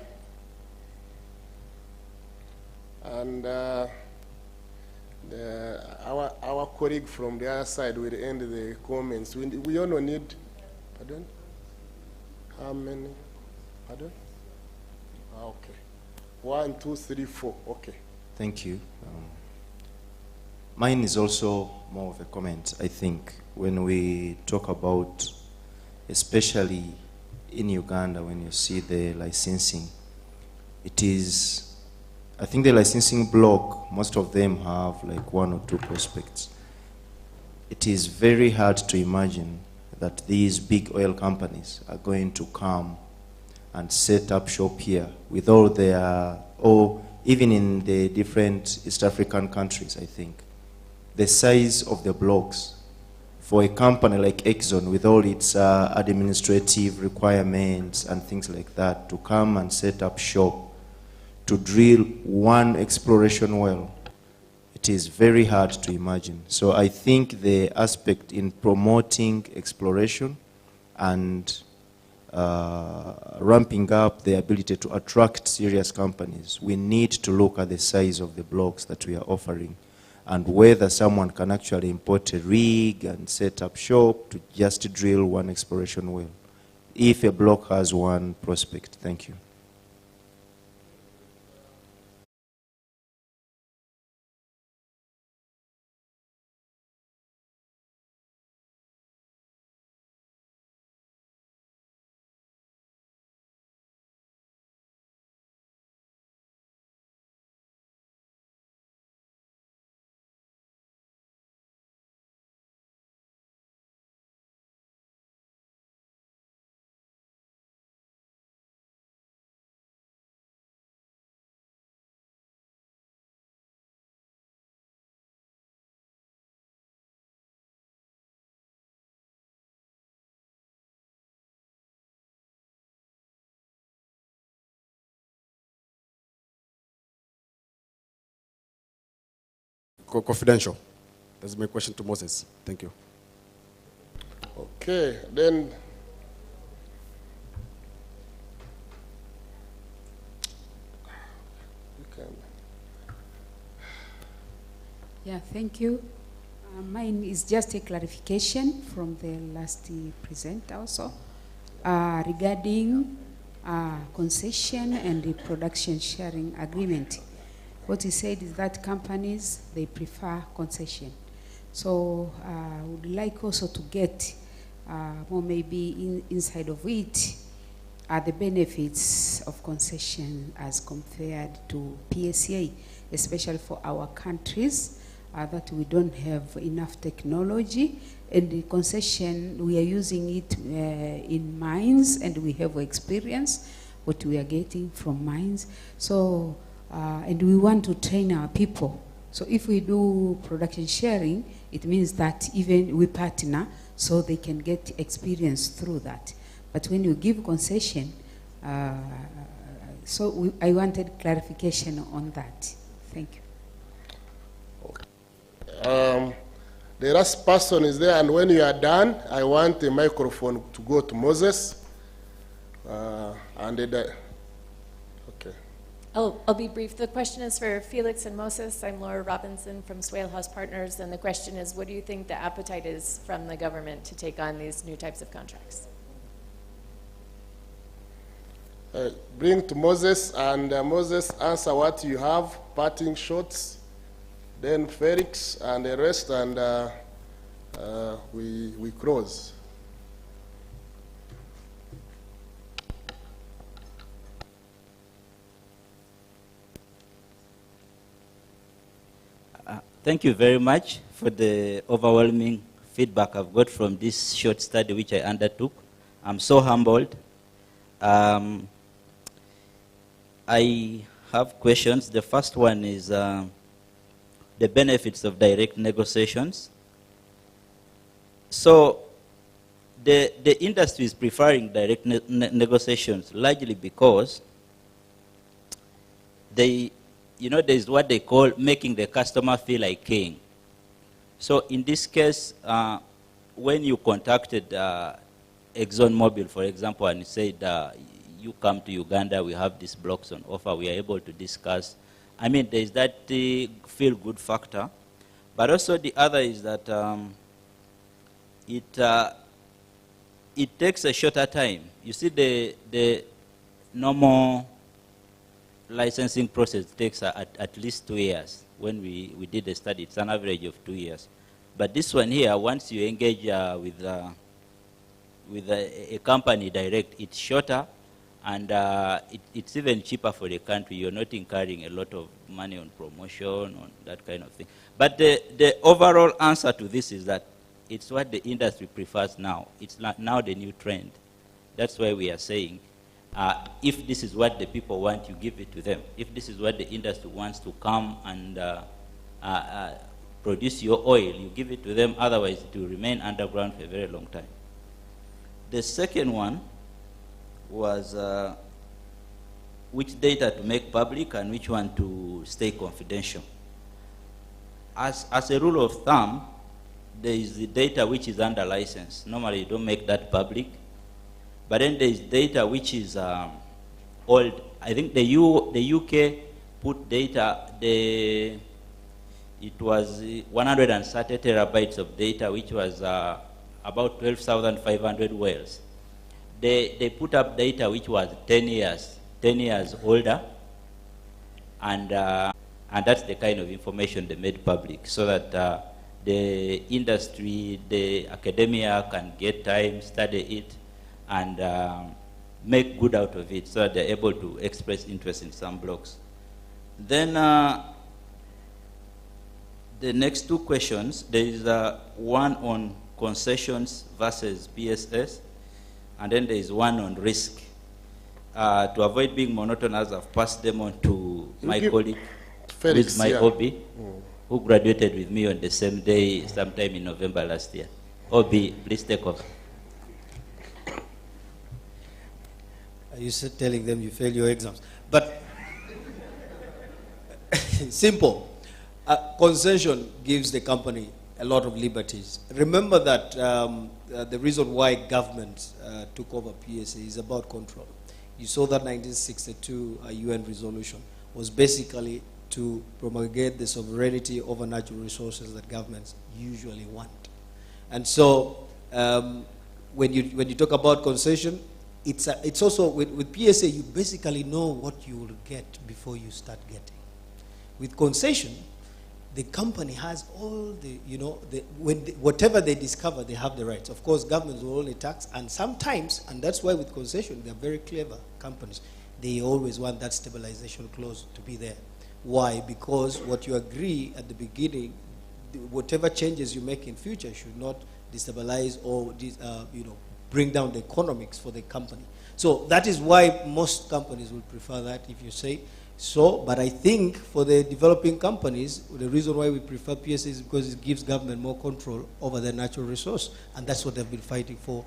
And our colleague from the other side will end the comments. We only need, pardon? How many? Pardon? Okay. 1, 2, 3, 4. Okay. Thank you. Mine is also more of a comment, I think, when we talk about, especially in Uganda, when you see the licensing, it is, I think the licensing block, most of them have like 1 or 2 prospects. It is very hard to imagine that these big oil companies are going to come and set up shop here with all their, or even in the different East African countries, I think. The size of the blocks for a company like Exxon with all its administrative requirements and things like that to come and set up shop to drill 1 exploration well, it is very hard to imagine. So I think the aspect in promoting exploration and ramping up the ability to attract serious companies, we need to look at the size of the blocks that we are offering and whether someone can actually import a rig and set up shop to just drill 1 exploration well, if a block has 1 prospect. Thank you. Confidential. That's my question to Moses. Thank you. Okay, then you can. Yeah, thank you. Mine is just a clarification from the last presenter also regarding concession and the production sharing agreement. What he said is that companies, they prefer concession. So I would like also to get more maybe inside of it are the benefits of concession as compared to PSA, especially for our countries that we don't have enough technology. And the concession, we are using it in mines and we have experience what we are getting from mines. So, and we want to train our people. So if we do production sharing, it means that even we partner so they can get experience through that. But when you give concession, I wanted clarification on that. Thank you. Okay. The last person is there, and when you are done, I want the microphone to go to Moses. Okay. I'll be brief. The question is for Felix and Moses. I'm Laura Robinson from Swale House Partners, and the question is, what do you think the appetite is from the government to take on these new types of contracts? Bring to Moses, and Moses answer what you have, parting shots, then Felix and the rest, and we close. Thank you very much for the overwhelming feedback I've got from this short study which I undertook. I'm so humbled. I have questions. The first one is the benefits of direct negotiations. So the industry is preferring direct negotiations largely because there's what they call making the customer feel like king. So in this case, when you contacted ExxonMobil, for example, and said, you come to Uganda, we have these blocks on offer, we are able to discuss. I mean, there is that feel-good factor. But also the other is that it takes a shorter time. You see, the normal licensing process takes at least 2 years. When we did the study, it's an average of 2 years. But this one here, once you engage with a company direct, it's shorter, and it's even cheaper for the country. You're not incurring a lot of money on promotion, on that kind of thing. But the overall answer to this is that it's what the industry prefers now. It's now the new trend. That's why we are saying, if this is what the people want, you give it to them. If this is what the industry wants to come and produce your oil, you give it to them. Otherwise, it will remain underground for a very long time. The second one was which data to make public and which one to stay confidential. As a rule of thumb, there is the data which is under license. Normally, you don't make that public. But then there is data which is old. I think the UK put data, it was 130 terabytes of data, which was about 12,500 wells. They put up data which was 10 years older, and that's the kind of information they made public, so that the industry, the academia can get time, study it, and make good out of it, so that they're able to express interest in some blocks. Then the next two questions, there is one on concessions versus PSS, and then there is one on risk. To avoid being monotonous, I've passed them on to my colleague, who is my Obi, who graduated with me on the same day, sometime in November last year. Obi, please take over. You said telling them you failed your exams. But simple. Concession gives the company a lot of liberties. Remember that the reason why government took over PSA is about control. You saw that 1962 UN resolution was basically to promulgate the sovereignty over natural resources that governments usually want. And so when you talk about concession, it's also, with PSA, you basically know what you will get before you start getting. With concession, the company has all the, whatever they discover, they have the rights. Of course, governments will only tax, and sometimes, and that's why with concession, they're very clever companies. They always want that stabilization clause to be there. Why? Because what you agree at the beginning, whatever changes you make in future should not destabilize or bring down the economics for the company. So that is why most companies will prefer that, if you say so. But I think for the developing companies, the reason why we prefer PSA is because it gives government more control over their natural resource, and that's what they've been fighting for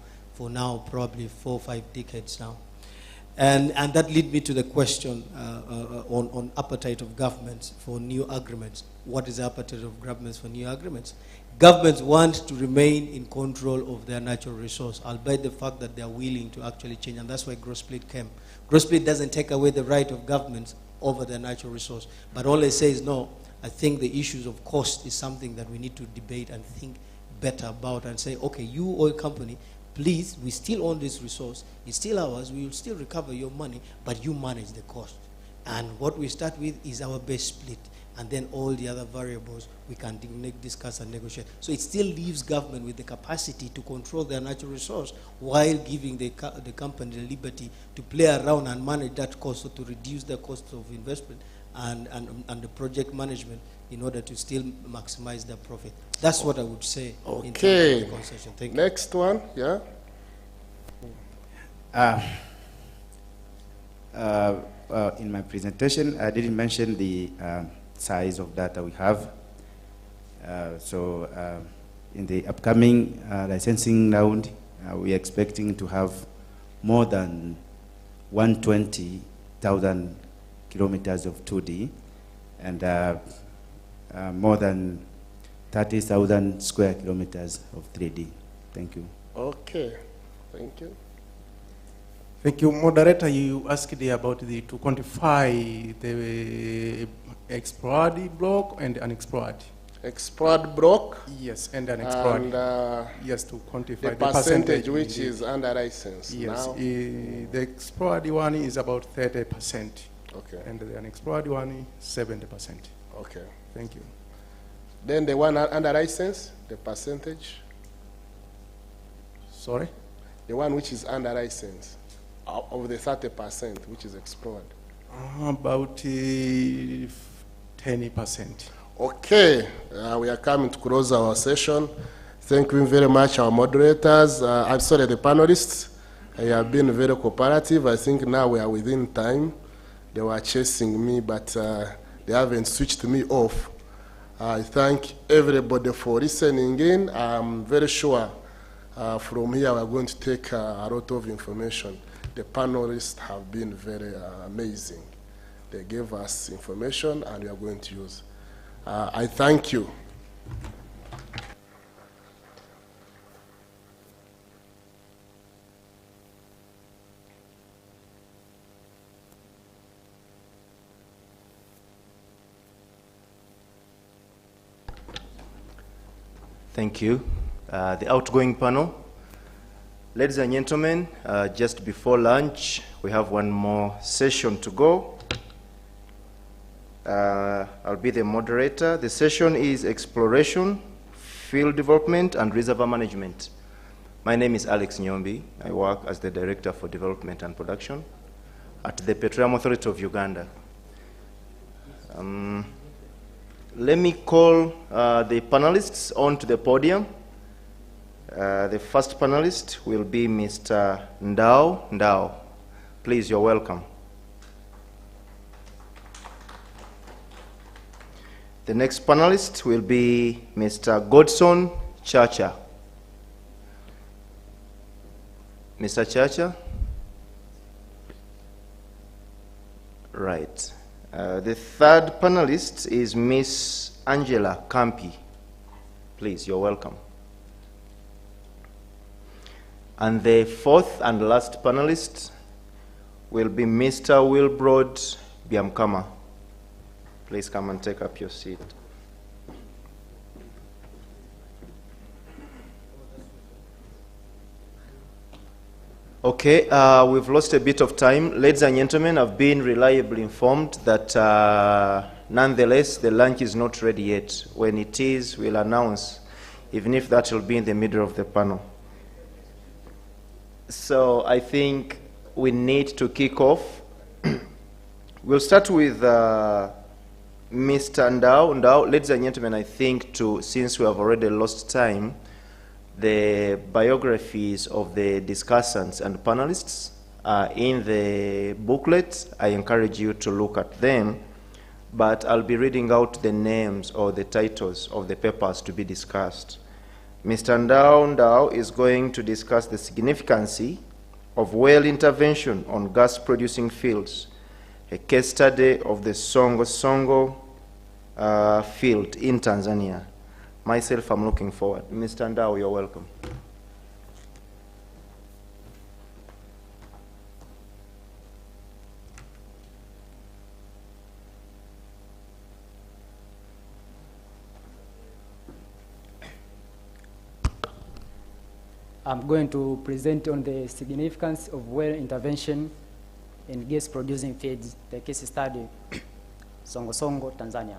now, probably 4 or 5 decades now. And that leads me to the question on appetite of governments for new agreements. What is the appetite of governments for new agreements? Governments want to remain in control of their natural resource, albeit the fact that they are willing to actually change, and that's why gross split came. Gross split doesn't take away the right of governments over their natural resource, but all they say is, no, I think the issues of cost is something that we need to debate and think better about, and say, okay, you oil company, please, we still own this resource, it's still ours, we will still recover your money, but you manage the cost. And what we start with is our base split, and then all the other variables we can discuss and negotiate. So it still leaves government with the capacity to control their natural resource while giving the company the liberty to play around and manage that cost, so to reduce the cost of investment and the project management in order to still maximize their profit. That's what I would say in terms of the concession. Thank you. Next one, yeah. In my presentation, I didn't mention the size of data we have. In the upcoming licensing round, we are expecting to have more than 120,000 kilometers of 2D and more than 30,000 square kilometers of 3D. Thank you. Okay, thank you. Thank you. Moderator, you asked about to quantify the explored block and unexplored. Explored block? Yes, and unexplored. And yes, to quantify the percentage which is under license. Yes, now. The explored one is about 30%. Okay. And the unexplored one is 70%. Okay. Thank you. Then the one under license, the percentage? Sorry? The one which is under license, of the 30% which is explored. About 10%. Okay, we are coming to close our session. Thank you very much, our moderators. I'm sorry, the panelists. They have been very cooperative. I think now we are within time. They were chasing me, but they haven't switched me off. I thank everybody for listening in. I'm very sure from here we're going to take a lot of information. The panelists have been very amazing. They gave us information and we are going to use. I thank you. Thank you. The outgoing panel. Ladies and gentlemen, just before lunch, we have one more session to go. I'll be the moderator. The session is Exploration, Field Development, and Reservoir Management. My name is Alex Nyombi. I work as the Director for Development and Production at the Petroleum Authority of Uganda. Let me call the panelists onto the podium. The first panelist will be Mr. Ndao. Ndao, please, you're welcome. The next panelist will be Mr. Godson Chacha. Mr. Chacha? Right. The third panelist is Miss Angela Campi. Please, you're welcome. And the fourth and last panelist will be Mr. Wilbrod Biamkama. Please come and take up your seat. Okay, we've lost a bit of time. Ladies and gentlemen, I've been reliably informed that nonetheless, the lunch is not ready yet. When it is, we'll announce, even if that will be in the middle of the panel. So I think we need to kick off. We'll start with Mr. Ndao. Ndao, ladies and gentlemen, I think since we have already lost time, the biographies of the discussants and panelists are in the booklet. I encourage you to look at them, but I'll be reading out the names or the titles of the papers to be discussed. Mr. Ndao is going to discuss the significance of well intervention on gas-producing fields, a case study of the Songo field in Tanzania. Myself, I'm looking forward. Mr. Ndao, you're welcome. I'm going to present on the significance of well intervention in gas-producing fields, the case study, Songo, Tanzania.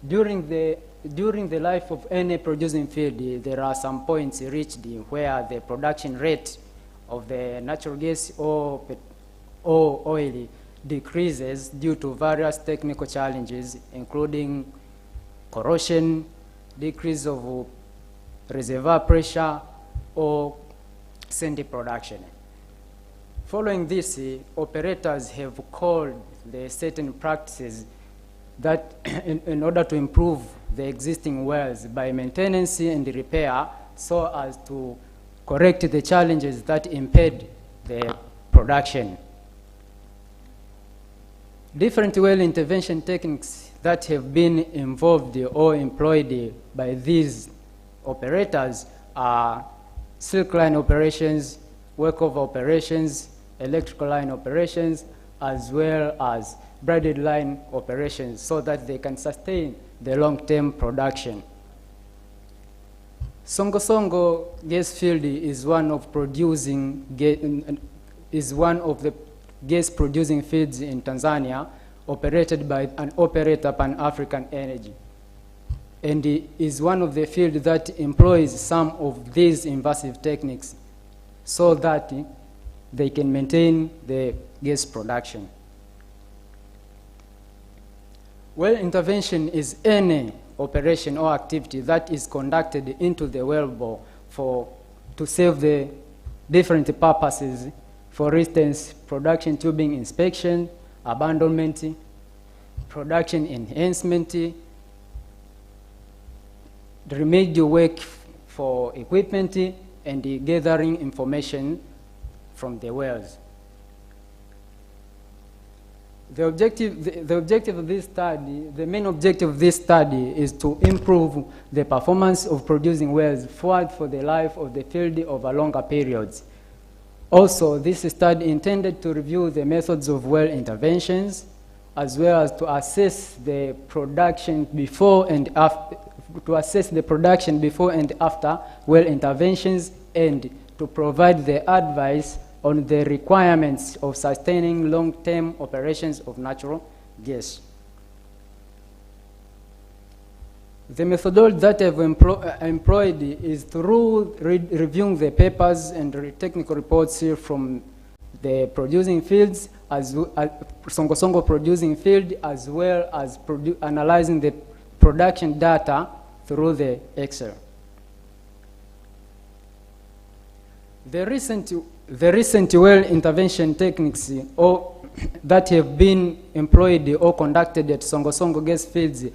During the life of any producing field, there are some points reached where the production rate of the natural gas or oil decreases due to various technical challenges, including corrosion, decrease of reservoir pressure, or sandy production. Following this, operators have called the certain practices that in order to improve the existing wells by maintenance and repair so as to correct the challenges that impede the production. Different well intervention techniques that have been involved or employed by these operators are silk line operations, workover operations, electrical line operations, as well as braided line operations so that they can sustain the long-term production. Songo Songo gas field is one of the gas producing fields in Tanzania, operated by an operator, Pan-African Energy. And it is one of the fields that employs some of these invasive techniques so that they can maintain the gas production. Well intervention is any operation or activity that is conducted into the well bore to serve the different purposes. For instance, production tubing inspection, abandonment, production enhancement, remedial work for equipment, and gathering information from the wells. The objective of this study, the main objective of this study is to improve the performance of producing wells forward for the life of the field over longer periods. Also, this study intended to review the methods of well interventions, as well as to assess the production before and after, well interventions, and to provide the advice on the requirements of sustaining long-term operations of natural gas. The methodology that I've employed is through reviewing the papers and technical reports here from the producing fields, Songo Songo producing field, as well as analyzing the production data through the Excel. The recent well intervention techniques that have been employed or conducted at Songo Songo gas fields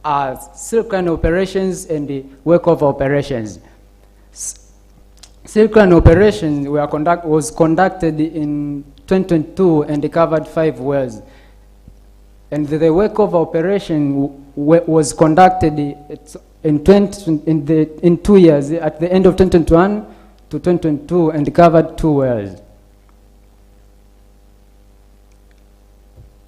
are silk line operations and workover operations. Silk line operations was conducted in 2022 and covered 5 wells. And the workover operation was conducted in 2 years, at the end of 2021 to 2022, and covered 2 wells.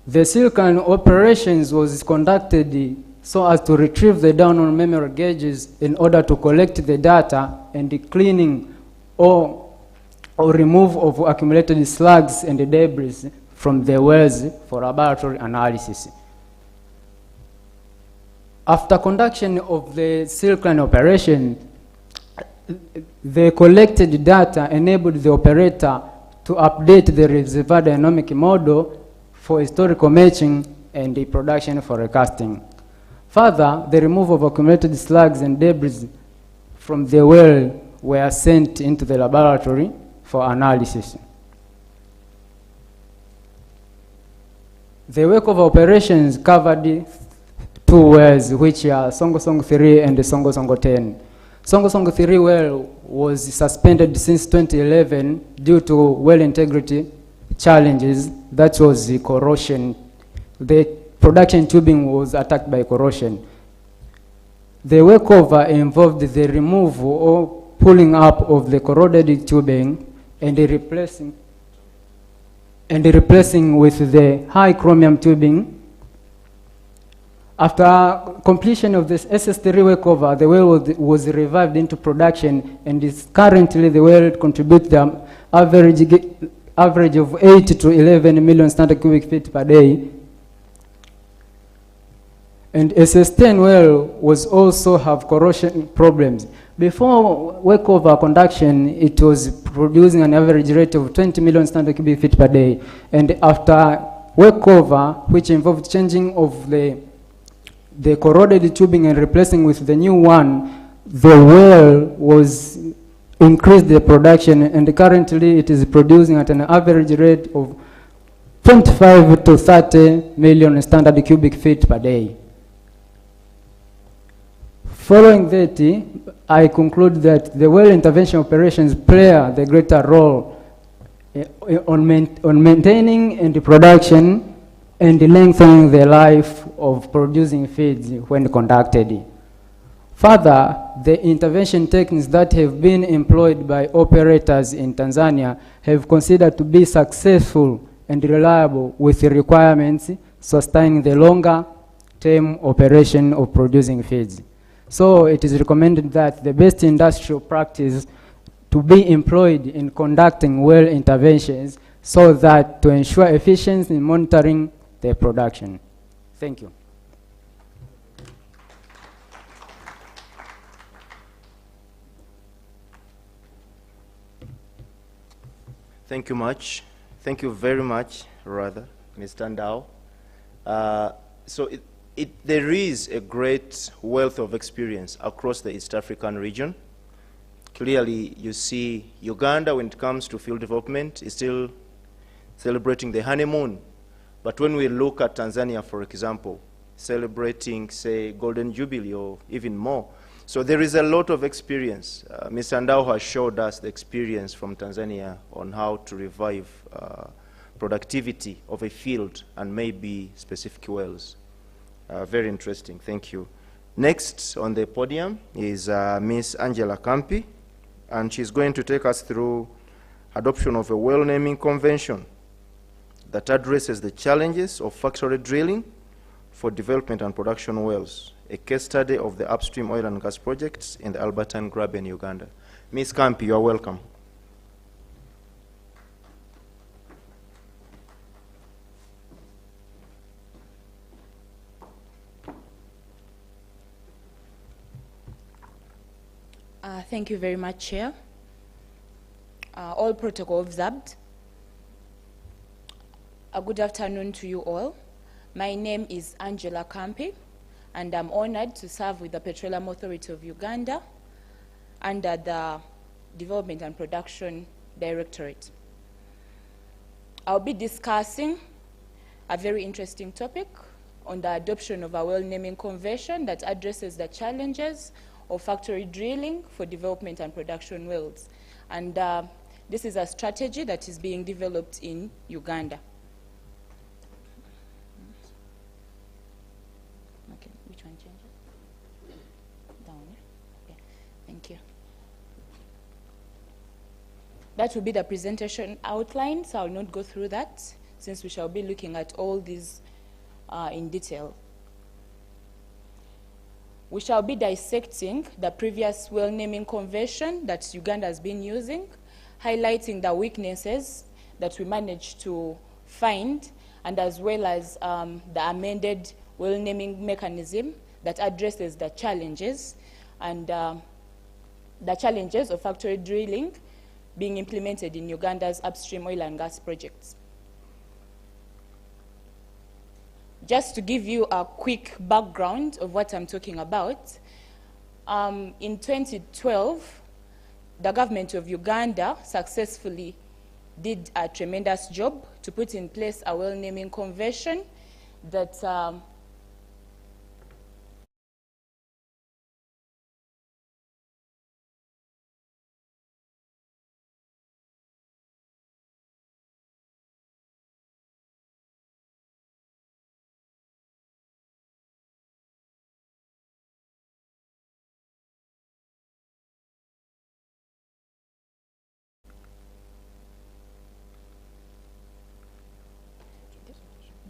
The silk line operations was conducted so as to retrieve the down on memory gauges in order to collect the data and the cleaning or remove of accumulated slugs and debris from the wells for laboratory analysis. After conduction of the silk line operation, the collected data enabled the operator to update the reservoir dynamic model for historical matching and the production forecasting. Further, the removal of accumulated slugs and debris from the well were sent into the laboratory for analysis. The workover operations covered 2 wells, which are Songo Songo 3 and Songo Songo 10. Songo Songo 3 well was suspended since 2011 due to well integrity challenges. That was the corrosion. The production tubing was attacked by corrosion. The workover involved the removal or pulling up of the corroded tubing and replacing with the high chromium tubing. After completion of this SS3 workover, the well was revived into production, and is currently the well contributes the average of 8 to 11 million standard cubic feet per day. And SS10 well was also have corrosion problems. Before workover conduction, it was producing an average rate of 20 million standard cubic feet per day. And after workover, which involved changing of the corroded tubing and replacing with the new one, the well was increased the production, and currently it is producing at an average rate of 25 to 30 million standard cubic feet per day. Following that, I conclude that the well intervention operations play the greater role on maintaining and production and lengthening the life of producing feeds when conducted. Further, the intervention techniques that have been employed by operators in Tanzania have considered to be successful and reliable with the requirements sustaining the longer term operation of producing feeds. So it is recommended that the best industrial practice to be employed in conducting well interventions so that to ensure efficiency in monitoring the production. Thank you. Thank you much. Thank you very much, rather, Mr. Ndao. So there is a great wealth of experience across the East African region. Clearly, you see Uganda, when it comes to field development, is still celebrating the honeymoon. But when we look at Tanzania, for example, celebrating, say, Golden Jubilee or even more. So there is a lot of experience. Mr. Ndao has showed us the experience from Tanzania on how to revive productivity of a field and maybe specific wells. Very interesting, thank you. Next on the podium is Ms. Angela Campi, and she's going to take us through adoption of a well naming convention that addresses the challenges of factory drilling for development and production wells, a case study of the upstream oil and gas projects in the Albertine Graben, Uganda. Ms. Campi, you are welcome. Thank you very much, Chair. All protocol observed. A good afternoon to you all. My name is Angela Campi, and I'm honored to serve with the Petroleum Authority of Uganda under the Development and Production Directorate. I'll be discussing a very interesting topic on the adoption of a well naming convention that addresses the challenges of factory drilling for development and production wells. And this is a strategy that is being developed in Uganda. Okay, which one changes? Down, yeah? Okay, thank you. That will be the presentation outline, so I'll not go through that, since we shall be looking at all these in detail. We shall be dissecting the previous well naming convention that Uganda has been using, highlighting the weaknesses that we managed to find, and as well as the amended well naming mechanism that addresses the challenges and the challenges of factory drilling being implemented in Uganda's upstream oil and gas projects. Just to give you a quick background of what I'm talking about, in 2012, the government of Uganda successfully did a tremendous job to put in place a well naming convention that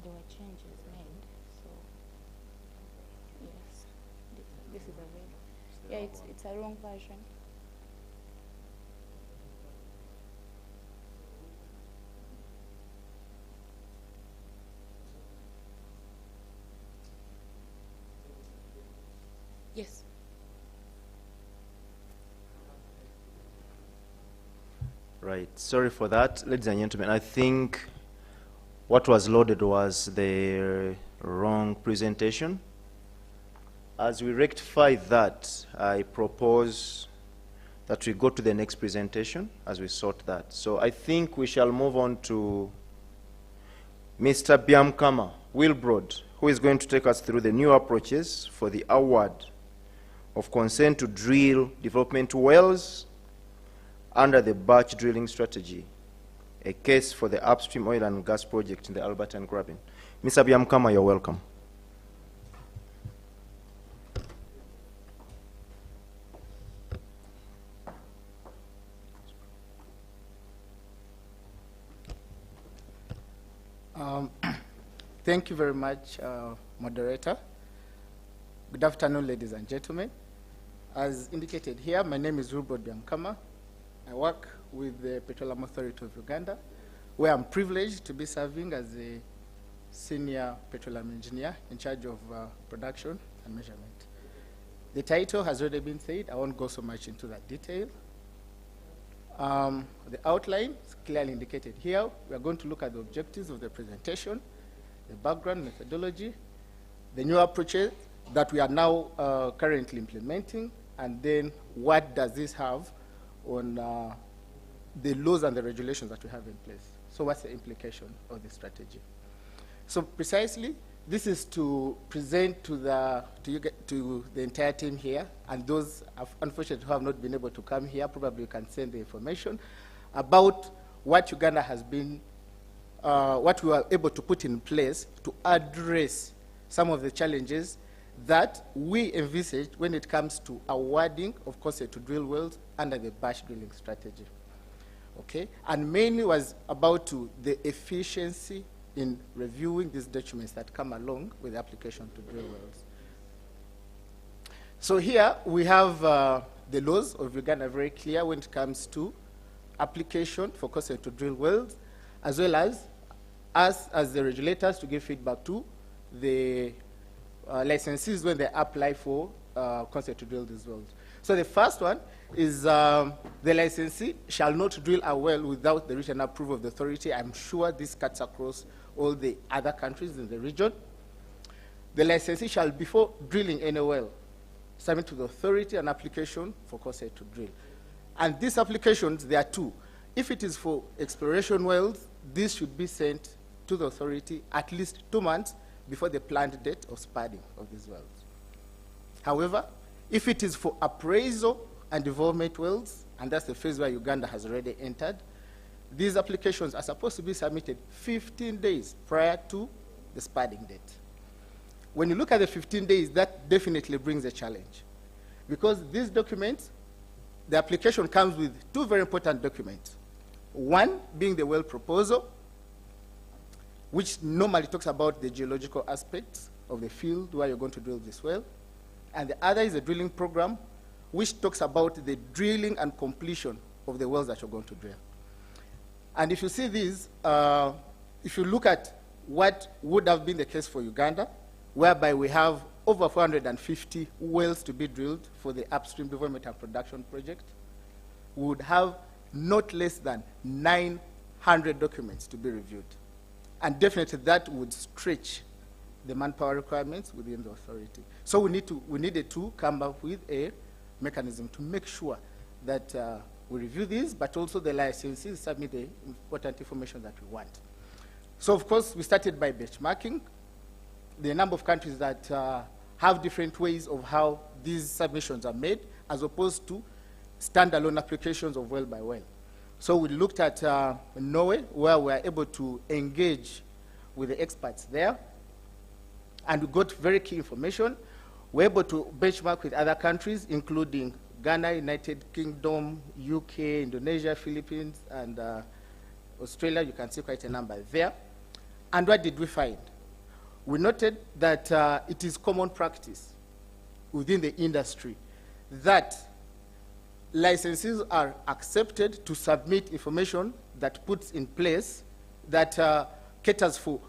there were changes made, so yes, this is a very, yeah, it's a wrong version. Yes. Right, sorry for that, ladies and gentlemen. I think what was loaded was the wrong presentation. As we rectify that, I propose that we go to the next presentation as we sort that. So I think we shall move on to Mr. Byamkama Wilbrod, who is going to take us through the new approaches for the award of consent to drill development wells under the batch drilling strategy, a case for the upstream oil and gas project in the Albertan Graben. Mr. Byamkama, you're welcome. Thank you very much, moderator. Good afternoon, ladies and gentlemen. As indicated here, my name is Wilbrod Byamkama. I work with the Petroleum Authority of Uganda, where I'm privileged to be serving as a senior petroleum engineer in charge of production and measurement. The title has already been said. I won't go so much into that detail. The outline is clearly indicated here. We are going to look at the objectives of the presentation, the background methodology, the new approaches that we are now currently implementing, and then what does this have on the laws and the regulations that we have in place. So what's the implication of the strategy? So precisely, this is to present to the entire team here, and those unfortunately who have not been able to come here, probably you can send the information about what Uganda has been, what we were able to put in place to address some of the challenges that we envisaged when it comes to awarding of consent to drill wells under the batch drilling strategy. Okay, and mainly was about the efficiency in reviewing these documents that come along with the application to drill wells. So here we have the laws of Uganda very clear when it comes to application for consent to drill wells, as well as us as the regulators to give feedback to the licensees when they apply for consent to drill these wells. So the first one is the licensee shall not drill a well without the written approval of the authority. I'm sure this cuts across all the other countries in the region. The licensee shall, before drilling any well, submit to the authority an application for consent to drill. And these applications, there are two. If it is for exploration wells, this should be sent to the authority at least 2 months before the planned date of spudding of these wells. However, if it is for appraisal and development wells, and that's the phase where Uganda has already entered, these applications are supposed to be submitted 15 days prior to the spudding date. When you look at the 15 days, that definitely brings a challenge, because these documents, the application comes with 2 very important documents. One being the well proposal, which normally talks about the geological aspects of the field where you're going to drill this well. And the other is a drilling program, which talks about the drilling and completion of the wells that you're going to drill. And if you see these, if you look at what would have been the case for Uganda, whereby we have over 450 wells to be drilled for the upstream development and production project, we would have not less than 900 documents to be reviewed. And definitely that would stretch the manpower requirements within the authority. So we needed to come up with a mechanism to make sure that we review these, but also the licensees submit the important information that we want. So of course, we started by benchmarking the number of countries that have different ways of how these submissions are made, as opposed to standalone applications of well by well. So we looked at Norway, where we were able to engage with the experts there, and we got very key information. We're able to benchmark with other countries, including Ghana, United Kingdom, UK, Indonesia, Philippines, and Australia. You can see quite a number there. And what did we find? We noted that it is common practice within the industry that licenses are accepted to submit information that puts in place that caters for,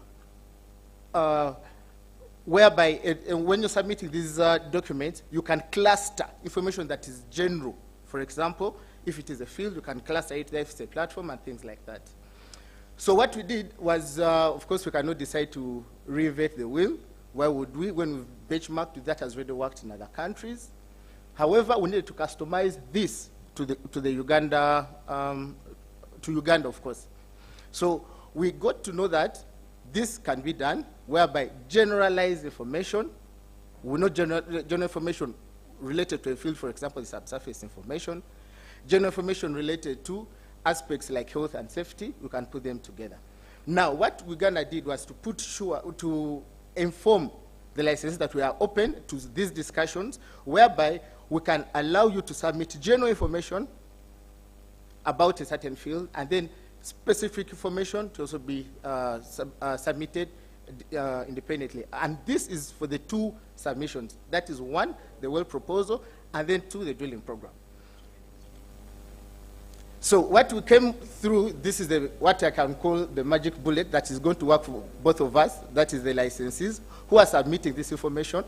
whereby when you're submitting these documents, you can cluster information that is general. For example, if it is a field, you can cluster it there, if it's a platform, and things like that. So what we did was, of course, we cannot decide to reinvent the wheel. Why would we, when we've benchmarked that has already worked in other countries? However, we needed to customize this to the Uganda, of course. So we got to know that this can be done whereby generalized information, we know general information related to a field, for example, the subsurface information, general information related to aspects like health and safety, we can put them together. Now, what Uganda did was to inform the licenses that we are open to these discussions, whereby we can allow you to submit general information about a certain field, and then specific information to also be submitted independently. And this is for the two submissions. That is one, the well proposal, and then two, the drilling program. So what we came through, this is what I can call the magic bullet that is going to work for both of us, that is the licensees who are submitting this information,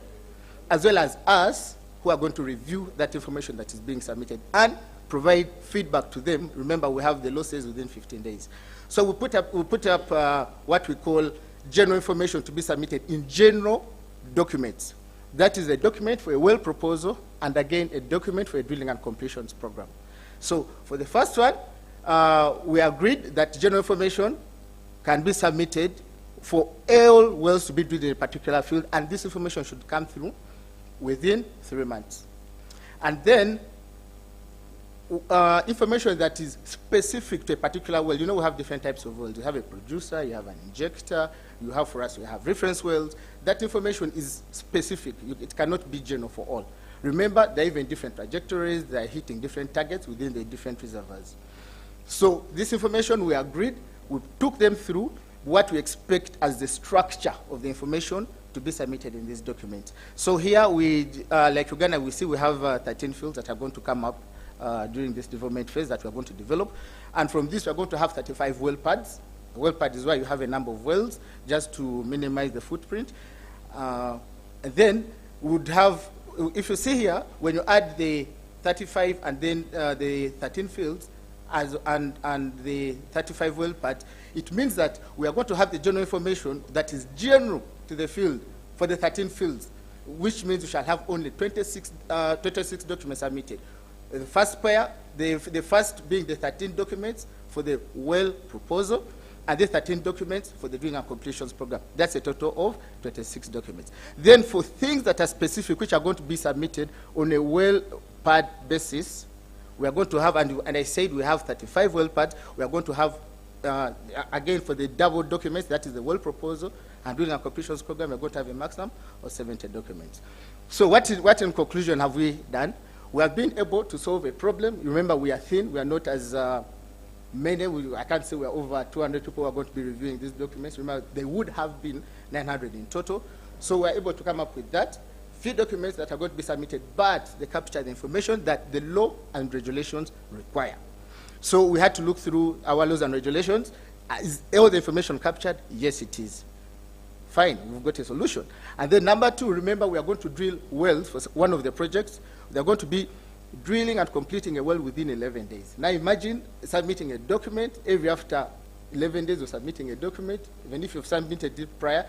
as well as us who are going to review that information that is being submitted and provide feedback to them. Remember, we have the law says within 15 days. So we put up what we call general information to be submitted in general documents. That is a document for a well proposal, and again, a document for a drilling and completions program. So for the first one, we agreed that general information can be submitted for all wells to be drilled in a particular field, and this information should come through within 3 months. And then information that is specific to a particular well. You know, we have different types of wells. You have a producer, you have an injector, you have, for us, we have reference wells. That information is specific. It cannot be general for all. Remember, there are even different trajectories. They are hitting different targets within the different reservoirs. So this information, we agreed, we took them through what we expect as the structure of the information to be submitted in this document. So here, like Uganda, we see we have 13 fields that are going to come up during this development phase that we are going to develop. And from this, we are going to have 35 well pads. A well pad is where you have a number of wells, just to minimize the footprint. And then we would have, if you see here, when you add the 35 and then the 13 fields and the 35 well pads, it means that we are going to have the general information that is general to the field for the 13 fields, which means we shall have only 26 documents submitted. The first pair, the first being the 13 documents for the well proposal, and the 13 documents for the drilling and completions program. That's a total of 26 documents. Then for things that are specific, which are going to be submitted on a well pad basis, we are going to have, and I said we have 35 well pads, we are going to have, again, for the double documents, that is the well proposal, and drilling and completions program, we're going to have a maximum of 70 documents. So what in conclusion have we done? We have been able to solve a problem. Remember, we are thin. We are not as many. I can't say we are over 200 people who are going to be reviewing these documents. Remember, there would have been 900 in total. So we are able to come up with that. Few documents that are going to be submitted, but they capture the information that the law and regulations require. So we had to look through our laws and regulations. Is all the information captured? Yes, it is. Fine, we've got a solution. And then number two, remember, we are going to drill wells for one of the projects. They're going to be drilling and completing a well within 11 days. Now imagine submitting a document every after 11 days of submitting a document. Even if you've submitted it prior,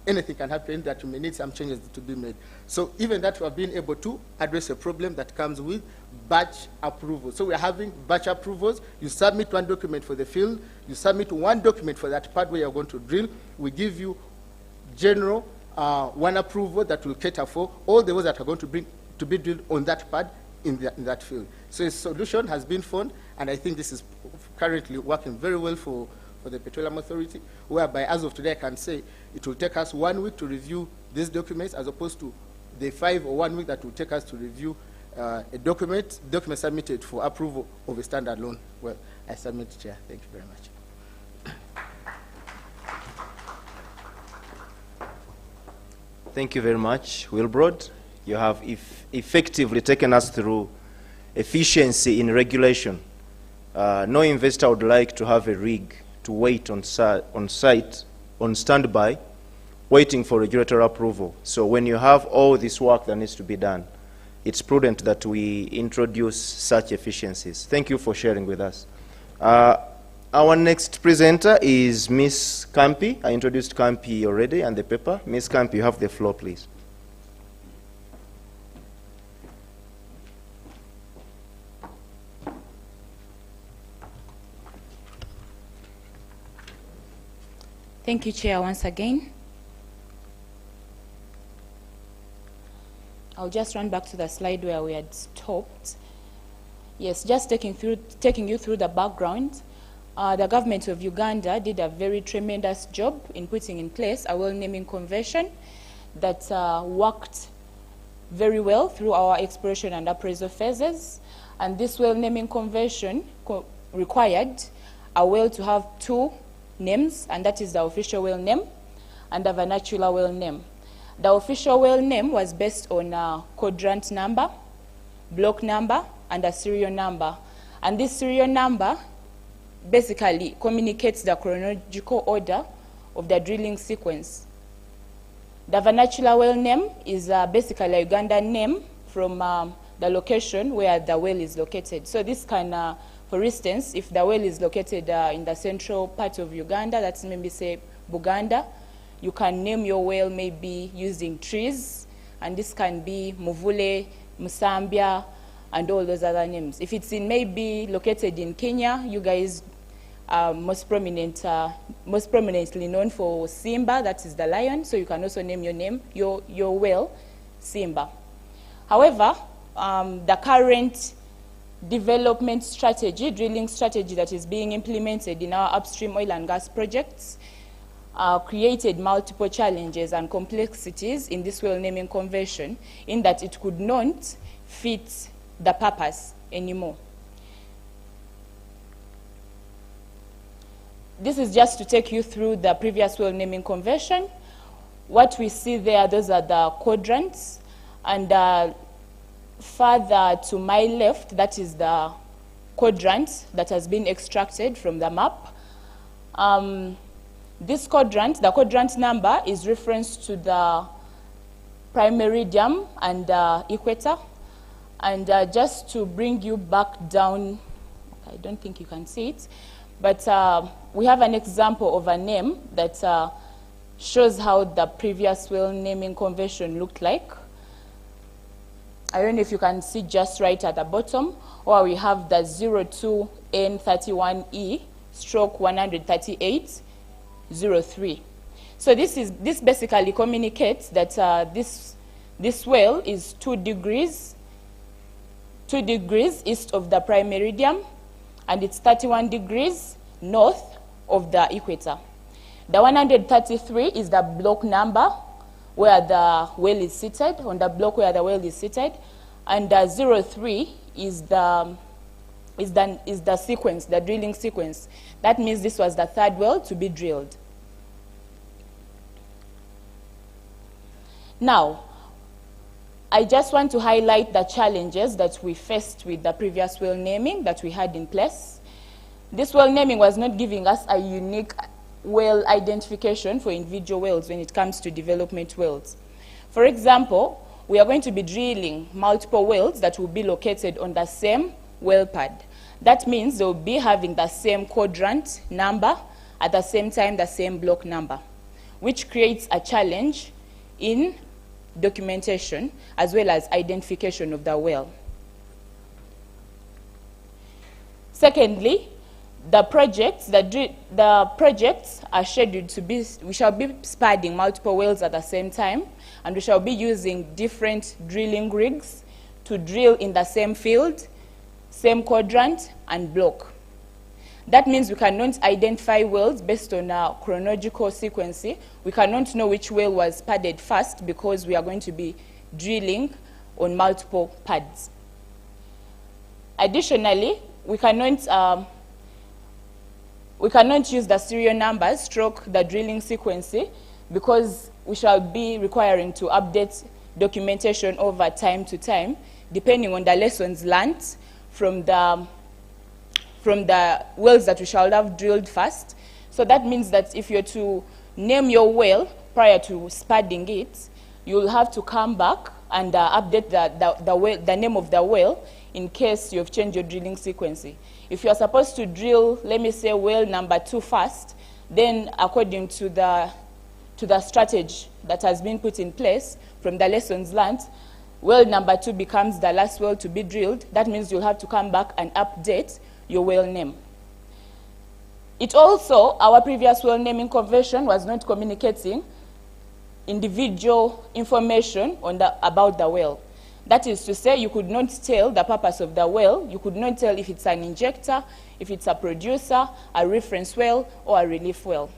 anything can happen that you may need some changes to be made. So even that, we have been able to address a problem that comes with batch approval. So we're having batch approvals. You submit one document for the field. You submit one document for that part where you're going to drill. We give you general one approval that will cater for all the wells that are going to be drilled on that pad in that field. So a solution has been found, and I think this is currently working very well for the Petroleum Authority, whereby as of today I can say it will take us 1 week to review these documents as opposed to the 5 or 1 week that will take us to review a document submitted for approval of a standalone well. I submit, Chair. Thank you very much. Thank you very much, Wilbrod. You have effectively taken us through efficiency in regulation. No investor would like to have a rig to wait on site, on standby, waiting for regulatory approval. So when you have all this work that needs to be done, it's prudent that we introduce such efficiencies. Thank you for sharing with us. Our next presenter is Ms. Campi. I introduced Campi already and the paper. Ms. Campi, you have the floor, please. Thank you, Chair, once again. I'll just run back to the slide where we had stopped. Yes, just taking you through the background. The government of Uganda did a very tremendous job in putting in place a well naming convention that worked very well through our exploration and appraisal phases. And this well naming convention required a well to have two names, and that is the official well name and the vernacular well name. The official well name was based on a quadrant number, block number, and a serial number. And this serial number basically communicates the chronological order of the drilling sequence. The vernacular well name is basically a Ugandan name from the location where the well is located. So this can, for instance, if the well is located in the central part of Uganda, that's maybe say Buganda, you can name your well maybe using trees, and this can be Muvule, Musambya, and all those other names. If it's in maybe located in Kenya, you guys are most prominently known for Simba, that is the lion, so you can also name your well Simba. However, the current development strategy, drilling strategy that is being implemented in our upstream oil and gas projects created multiple challenges and complexities in this well naming convention, in that it could not fit the purpose anymore. This is just to take you through the previous well naming convention. What we see there, those are the quadrants, and further to my left, that is the quadrant that has been extracted from the map. This quadrant, the quadrant number, is referenced to the prime meridian and equator. And just to bring you back down, I don't think you can see it, but we have an example of a name that shows how the previous well naming convention looked like. I don't know if you can see just right at the bottom, or we have the 02N31E stroke 138. 03. So this basically communicates that this well is 2 degrees east of the prime meridian, and it's 31 degrees north of the equator. The 133 is the block number where the well is seated, on the block where the well is seated, and the 03 is the sequence, the drilling sequence. That means this was the third well to be drilled. Now, I just want to highlight the challenges that we faced with the previous well naming that we had in place. This well naming was not giving us a unique well identification for individual wells when it comes to development wells. For example, we are going to be drilling multiple wells that will be located on the same well pad. That means they will be having the same quadrant number, at the same time the same block number, which creates a challenge in documentation as well as identification of the well. Secondly, the projects are scheduled to be, we shall be spudding multiple wells at the same time, and we shall be using different drilling rigs to drill in the same field, same quadrant, and block. That means we cannot identify wells based on a chronological sequence. We cannot know which well was padded first because we are going to be drilling on multiple pads. Additionally, we cannot use the serial numbers stroke the drilling sequence because we shall be requiring to update documentation over time to time, depending on the lessons learned from the wells that we shall have drilled first. So that means that if you're to name your well prior to spudding it, you'll have to come back and update the name of the well in case you've changed your drilling sequence. If you're supposed to drill, let me say, well number 2 first, then according to the strategy that has been put in place from the lessons learned, well number 2 becomes the last well to be drilled. That means you'll have to come back and update your well name. It also, our previous well naming convention was not communicating individual information on about the well. That is to say, you could not tell the purpose of the well, you could not tell if it's an injector, if it's a producer, a reference well, or a relief well.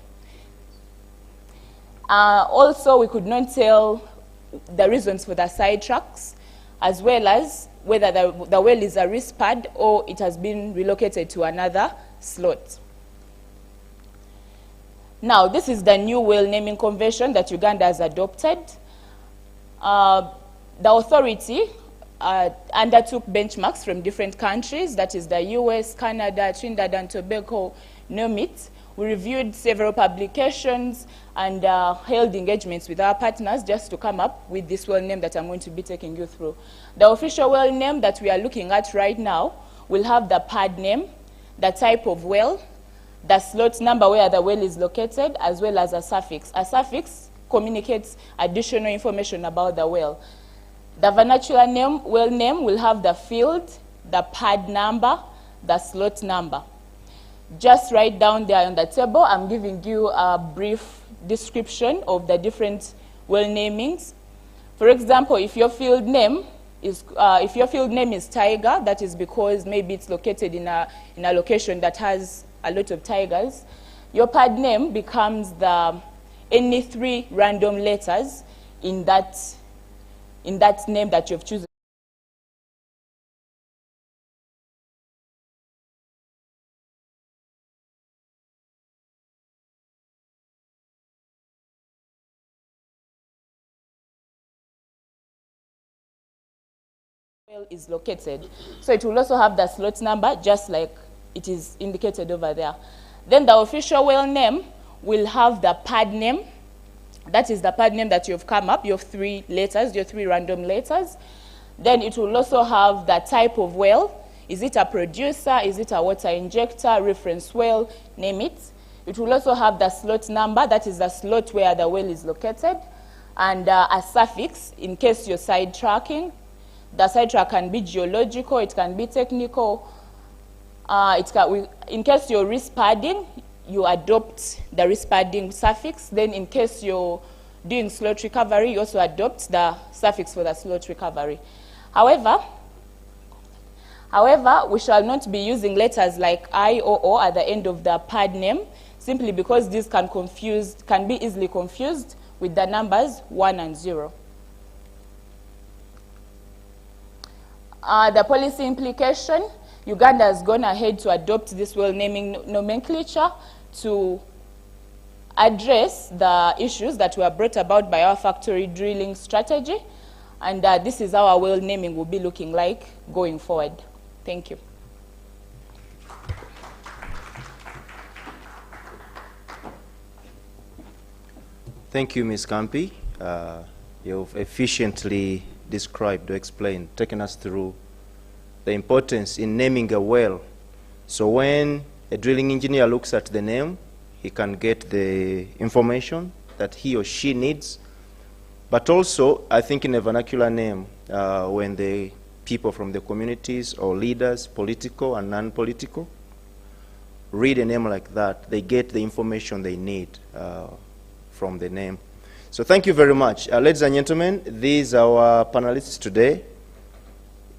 Also, we could not tell the reasons for the sidetracks, as well as whether the well is a risk pad or it has been relocated to another slot. Now, this is the new well naming convention that Uganda has adopted. The authority undertook benchmarks from different countries, that is the US, Canada, Trinidad and Tobago, name it. We reviewed several publications and held engagements with our partners just to come up with this well name that I'm going to be taking you through. The official well name that we are looking at right now will have the pad name, the type of well, the slot number where the well is located, as well as a suffix. A suffix communicates additional information about the well. The vernacular name, well name, will have the field, the pad number, the slot number. Just write down there on the table, I'm giving you a brief description of the different well namings. For example, if your field name is Tiger, that is because maybe it's located in a location that has a lot of tigers. Your pad name becomes any 3 random letters in that name that you've chosen. Is located. So it will also have the slot number, just like it is indicated over there. Then the official well name will have the pad name. That is the pad name that you've come up, your 3 letters, your 3 random letters. Then it will also have the type of well. Is it a producer? Is it a water injector, reference well? Name it. It will also have the slot number. That is the slot where the well is located. And a suffix in case you're sidetracking. The sidetrack can be geological, it can be technical. In case you're risk padding, you adopt the risk padding suffix. Then in case you're doing slot recovery, you also adopt the suffix for the slot recovery. However, we shall not be using letters like I or O at the end of the pad name, simply because these can be easily confused with the numbers 1 and 0. The policy implication, Uganda has gone ahead to adopt this well naming nomenclature to address the issues that were brought about by our factory drilling strategy. And this is how our well naming will be looking like going forward. Thank you. Thank you, Ms. Kampi. You've efficiently described or explained, taken us through the importance in naming a well. So when a drilling engineer looks at the name, he can get the information that he or she needs. But also, I think in a vernacular name, when the people from the communities or leaders, political and non-political, read a name like that, they get the information they need from the name. So thank you very much. Ladies and gentlemen, these are our panelists today.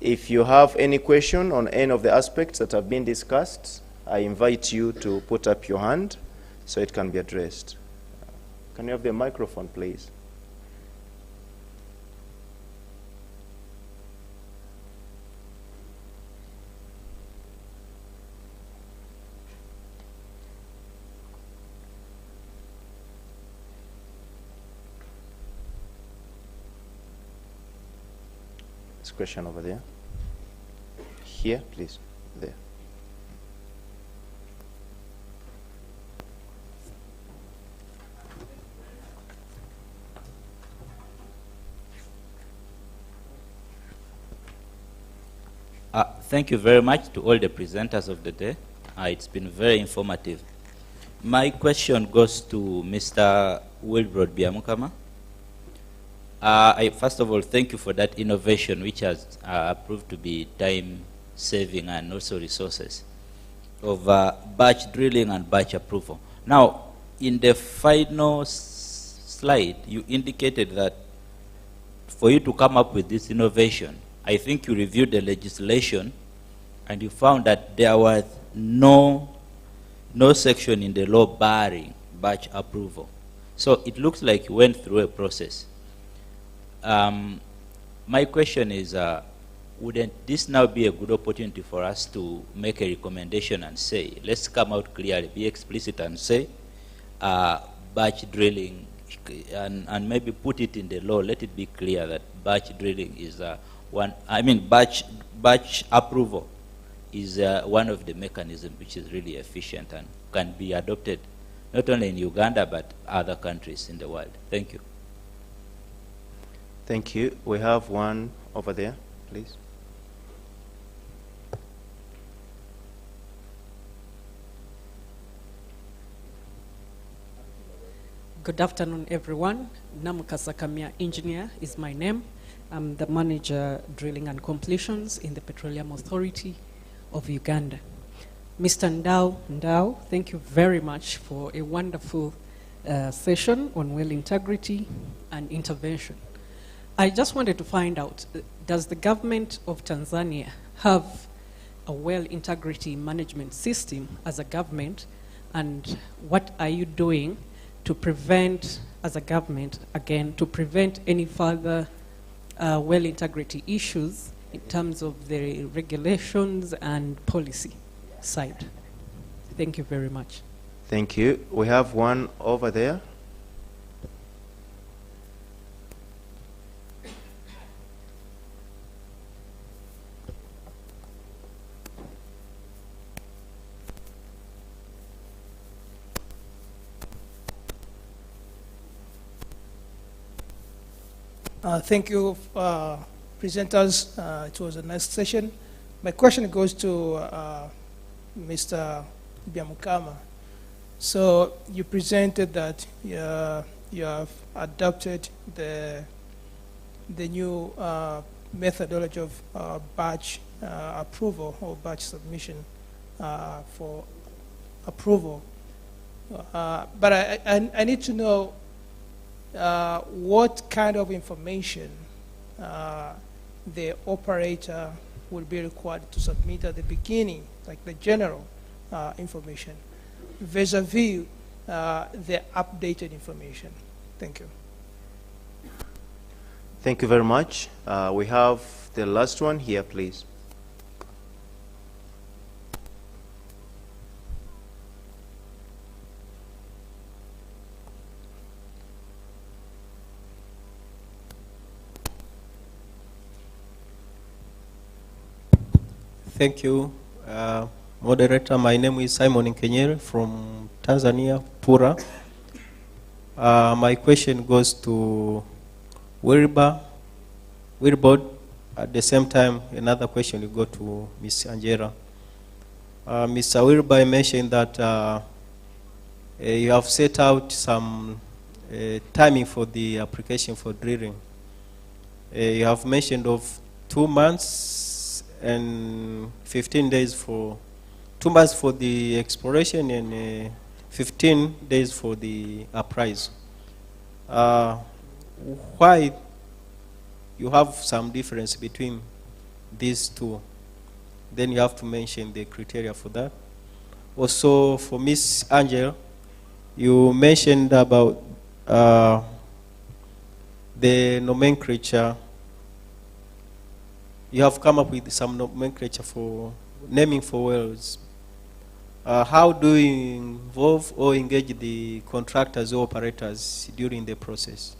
If you have any question on any of the aspects that have been discussed, I invite you to put up your hand so it can be addressed. Can you have the microphone, please? Question over there. Here, please. There. Thank you very much to all the presenters of the day. It's been very informative. My question goes to Mr. Wilbrod Biamukama. First of all, thank you for that innovation, which has proved to be time-saving and also resources. of batch drilling and batch approval. Now, in the final slide, you indicated that for you to come up with this innovation, I think you reviewed the legislation and you found that there was no section in the law barring batch approval. So it looks like you went through a process. My question is, wouldn't this now be a good opportunity for us to make a recommendation and say, let's come out clearly, be explicit and say, batch drilling, and maybe put it in the law, let it be clear that batch drilling is batch approval is one of the mechanisms which is really efficient and can be adopted not only in Uganda but other countries in the world. Thank you. Thank you. We have one over there, please. Good afternoon, everyone. Namukasa Kamia Engineer is my name. I'm the Manager, Drilling and Completions in the Petroleum Authority of Uganda. Mr. Ndao, thank you very much for a wonderful session on well integrity and intervention. I just wanted to find out, does the government of Tanzania have a well integrity management system as a government, and what are you doing to prevent, as a government, again, to prevent any further well integrity issues in terms of the regulations and policy side? Thank you very much. Thank you. We have one over there. Thank you, presenters. It was a nice session. My question goes to Mr. Byamukama. So you presented that you have adopted the new methodology of batch approval or batch submission for approval. But I need to know what kind of information the operator will be required to submit at the beginning, like the general information, vis-a-vis the updated information. Thank you. Thank you very much. We have the last one here, please. Thank you, moderator. My name is Simon Nkenyere from Tanzania, Pura. My question goes to Wilbur. At the same time, another question will go to Ms. Angela. Mr. Wilbur mentioned that you have set out some timing for the application for drilling. You have mentioned of 2 months and 15 days for 2 months for the exploration and 15 days for the appraisal. Why you have some difference between these two? Then you have to mention the criteria for that. Also, for Ms. Angel, you mentioned about the nomenclature. You have come up with some nomenclature for naming for wells. How do you involve or engage the contractors or operators during the process?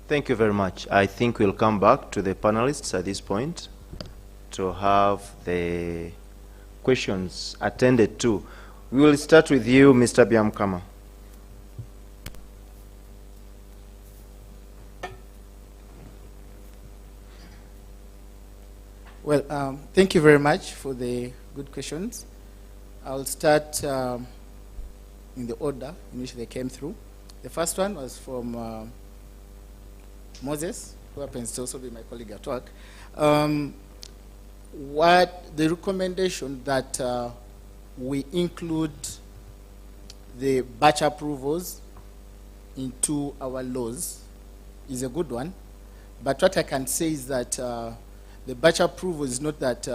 Thank you very much. I think we'll come back to the panelists at this point to have the questions attended to. We will start with you, Mr. Byamukama. Well, thank you very much for the good questions. I'll start in the order in which they came through. The first one was from Moses, who happens to also be my colleague at work. what the recommendation that we include the batch approvals into our laws is a good one. But what I can say is that the batch approval is not that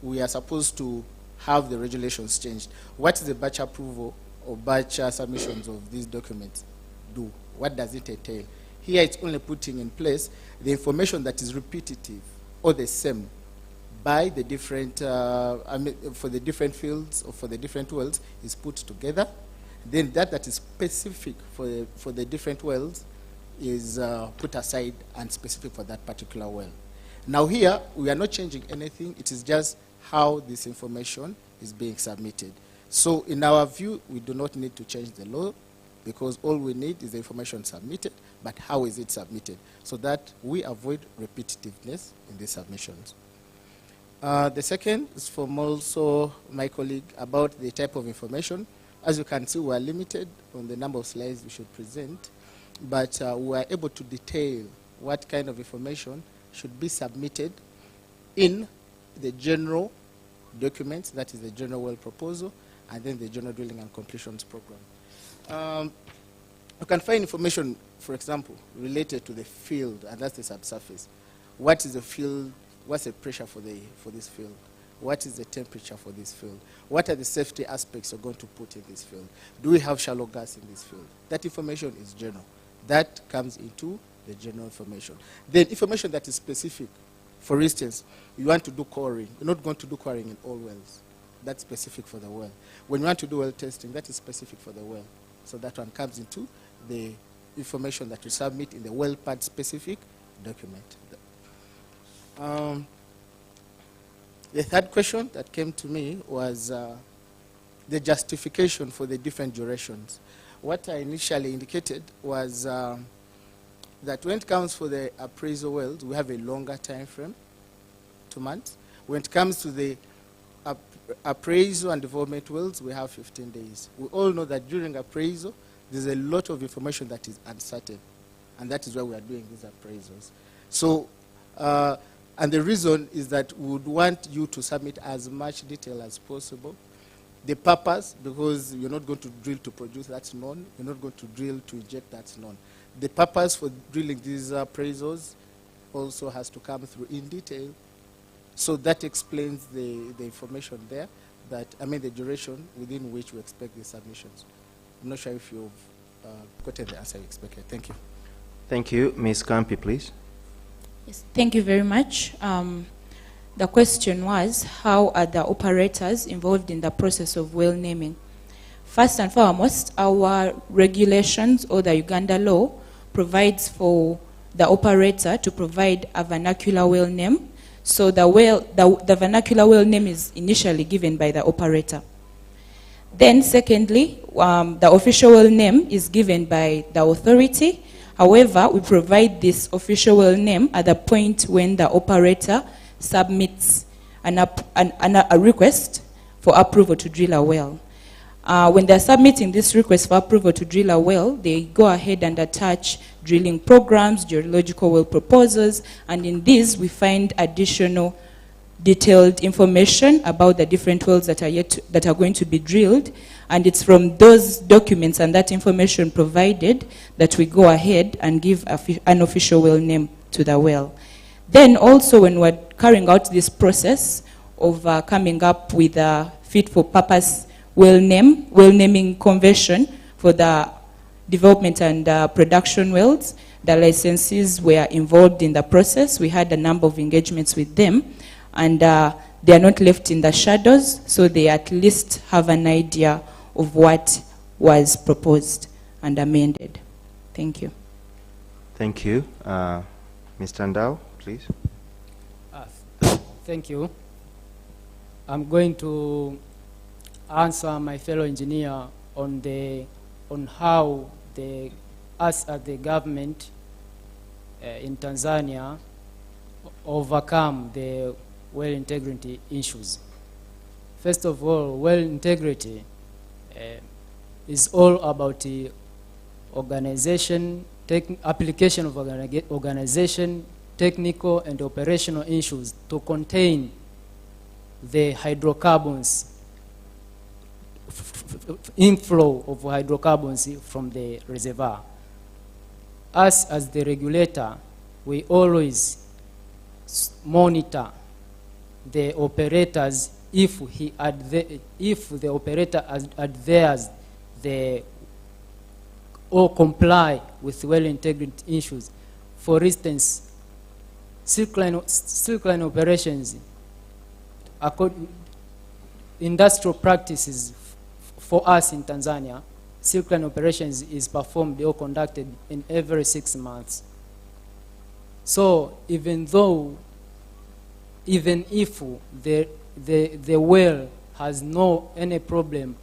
we are supposed to have the regulations changed. What is the batch approval or batch submissions of these documents do? What does it entail? Here it's only putting in place the information that is repetitive or the same by the different, for the different fields or for the different wells is put together. Then that is specific for the different wells is put aside and specific for that particular well. Now here, we are not changing anything. It is just how this information is being submitted. So in our view, we do not need to change the law because all we need is the information submitted, but how is it submitted? So that we avoid repetitiveness in these submissions. The second is from also my colleague about the type of information. As you can see, we are limited on the number of slides we should present, but we are able to detail what kind of information should be submitted in the general documents, that is the general well proposal, and then the general drilling and completions program. You can find information, for example, related to the field, and that's the subsurface. What is the field? What's the pressure for this field? What is the temperature for this field? What are the safety aspects you're going to put in this field? Do we have shallow gas in this field? That information is general. That comes into the general information. Then information that is specific. For instance, you want to do coring. You're not going to do coring in all wells. That's specific for the well. When you want to do well testing, that is specific for the well. So that one comes into the information that you submit in the well part specific document. The third question that came to me was the justification for the different durations. What I initially indicated was that when it comes for the appraisal wells, we have a longer time frame, 2 months. When it comes to the appraisal and development wells, we have 15 days. We all know that during appraisal, there's a lot of information that is uncertain, and that is why we are doing these appraisals. So, and the reason is that we would want you to submit as much detail as possible. The purpose, because you're not going to drill to produce, that's known. You're not going to drill to inject, that's known. The purpose for drilling these appraisals also has to come through in detail. So that explains the information there, that, I mean, the duration within which we expect the submissions. I'm not sure if you've gotten the answer you expected. Thank you. Thank you. Ms. Campi, please. Yes, thank you very much. The question was, how are the operators involved in the process of well naming? First and foremost, our regulations or the Uganda law provides for the operator to provide a vernacular well name. So the vernacular well name is initially given by the operator. Then secondly, the official well name is given by the authority. However, we provide this official well name at the point when the operator submits a request for approval to drill a well. When they're submitting this request for approval to drill a well, they go ahead and attach drilling programs, geological well proposals, and in these we find additional detailed information about the different wells that are going to be drilled, and it's from those documents and that information provided that we go ahead and give an official well name to the well. Then also when we're carrying out this process of coming up with a fit for purpose well naming convention for the development and production wells, the licensees were involved in the process. We had a number of engagements with them, and they are not left in the shadows, so they at least have an idea of what was proposed and amended. Thank you. Thank you. Mr. Ndao, please. Thank you. I'm going to answer my fellow engineer on how us as the government in Tanzania overcome the well integrity issues. First of all, well integrity is all about the organization, application of organization, technical and operational issues to contain the hydrocarbons, inflow of hydrocarbons from the reservoir. Us as the regulator, we always monitor the operators if the operator adheres or comply with well integrity issues. For instance, silk line operations, industrial practices for us in Tanzania, silk line operations is performed or conducted in every 6 months. So even if the well has any problem,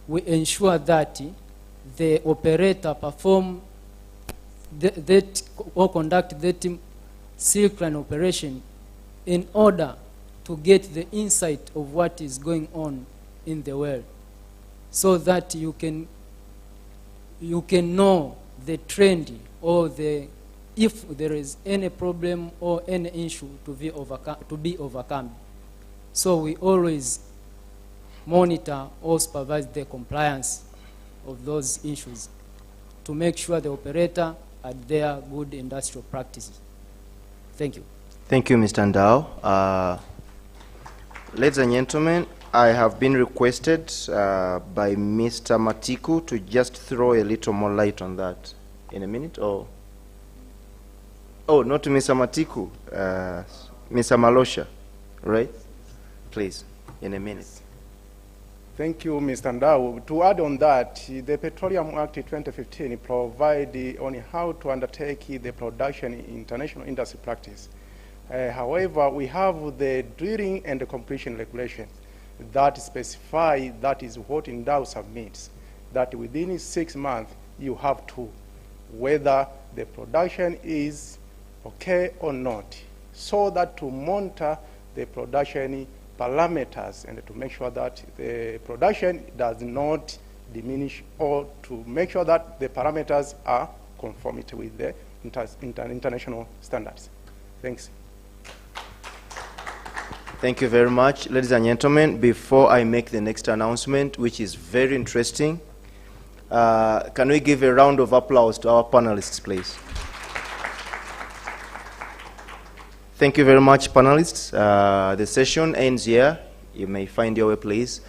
we ensure that the operator perform or conduct that silk line operation in order to get the insight of what is going on in the well, so that you can know the trend or if there is any problem or any issue to be overcome. So we always monitor or supervise the compliance of those issues to make sure the operator adhere good industrial practices. Thank you. Thank you, Mr. Ndao. Ladies and gentlemen, I have been requested by Mr. Matiku to just throw a little more light on that in a minute. Oh, not Mr. Matiku, Mr. Malosha, right? Please, in a minute. Thank you, Mr. Ndao. To add on that, the Petroleum Act 2015 provides on how to undertake the production in international industry practice. However, we have the drilling and the completion regulations that specify that is what Ndao submits, that within 6 months you have to, whether the production is okay or not, so that to monitor the production parameters and to make sure that the production does not diminish, or to make sure that the parameters are conformity with the international standards. Thanks. Thank you very much. Ladies and gentlemen, before I make the next announcement, which is very interesting, can we give a round of applause to our panelists, please? Thank you very much, panelists. The session ends here. You may find your way, please.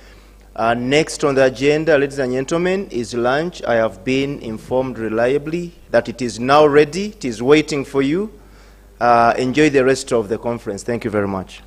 Next on the agenda, ladies and gentlemen, is lunch. I have been informed reliably that it is now ready. It is waiting for you. Enjoy the rest of the conference. Thank you very much.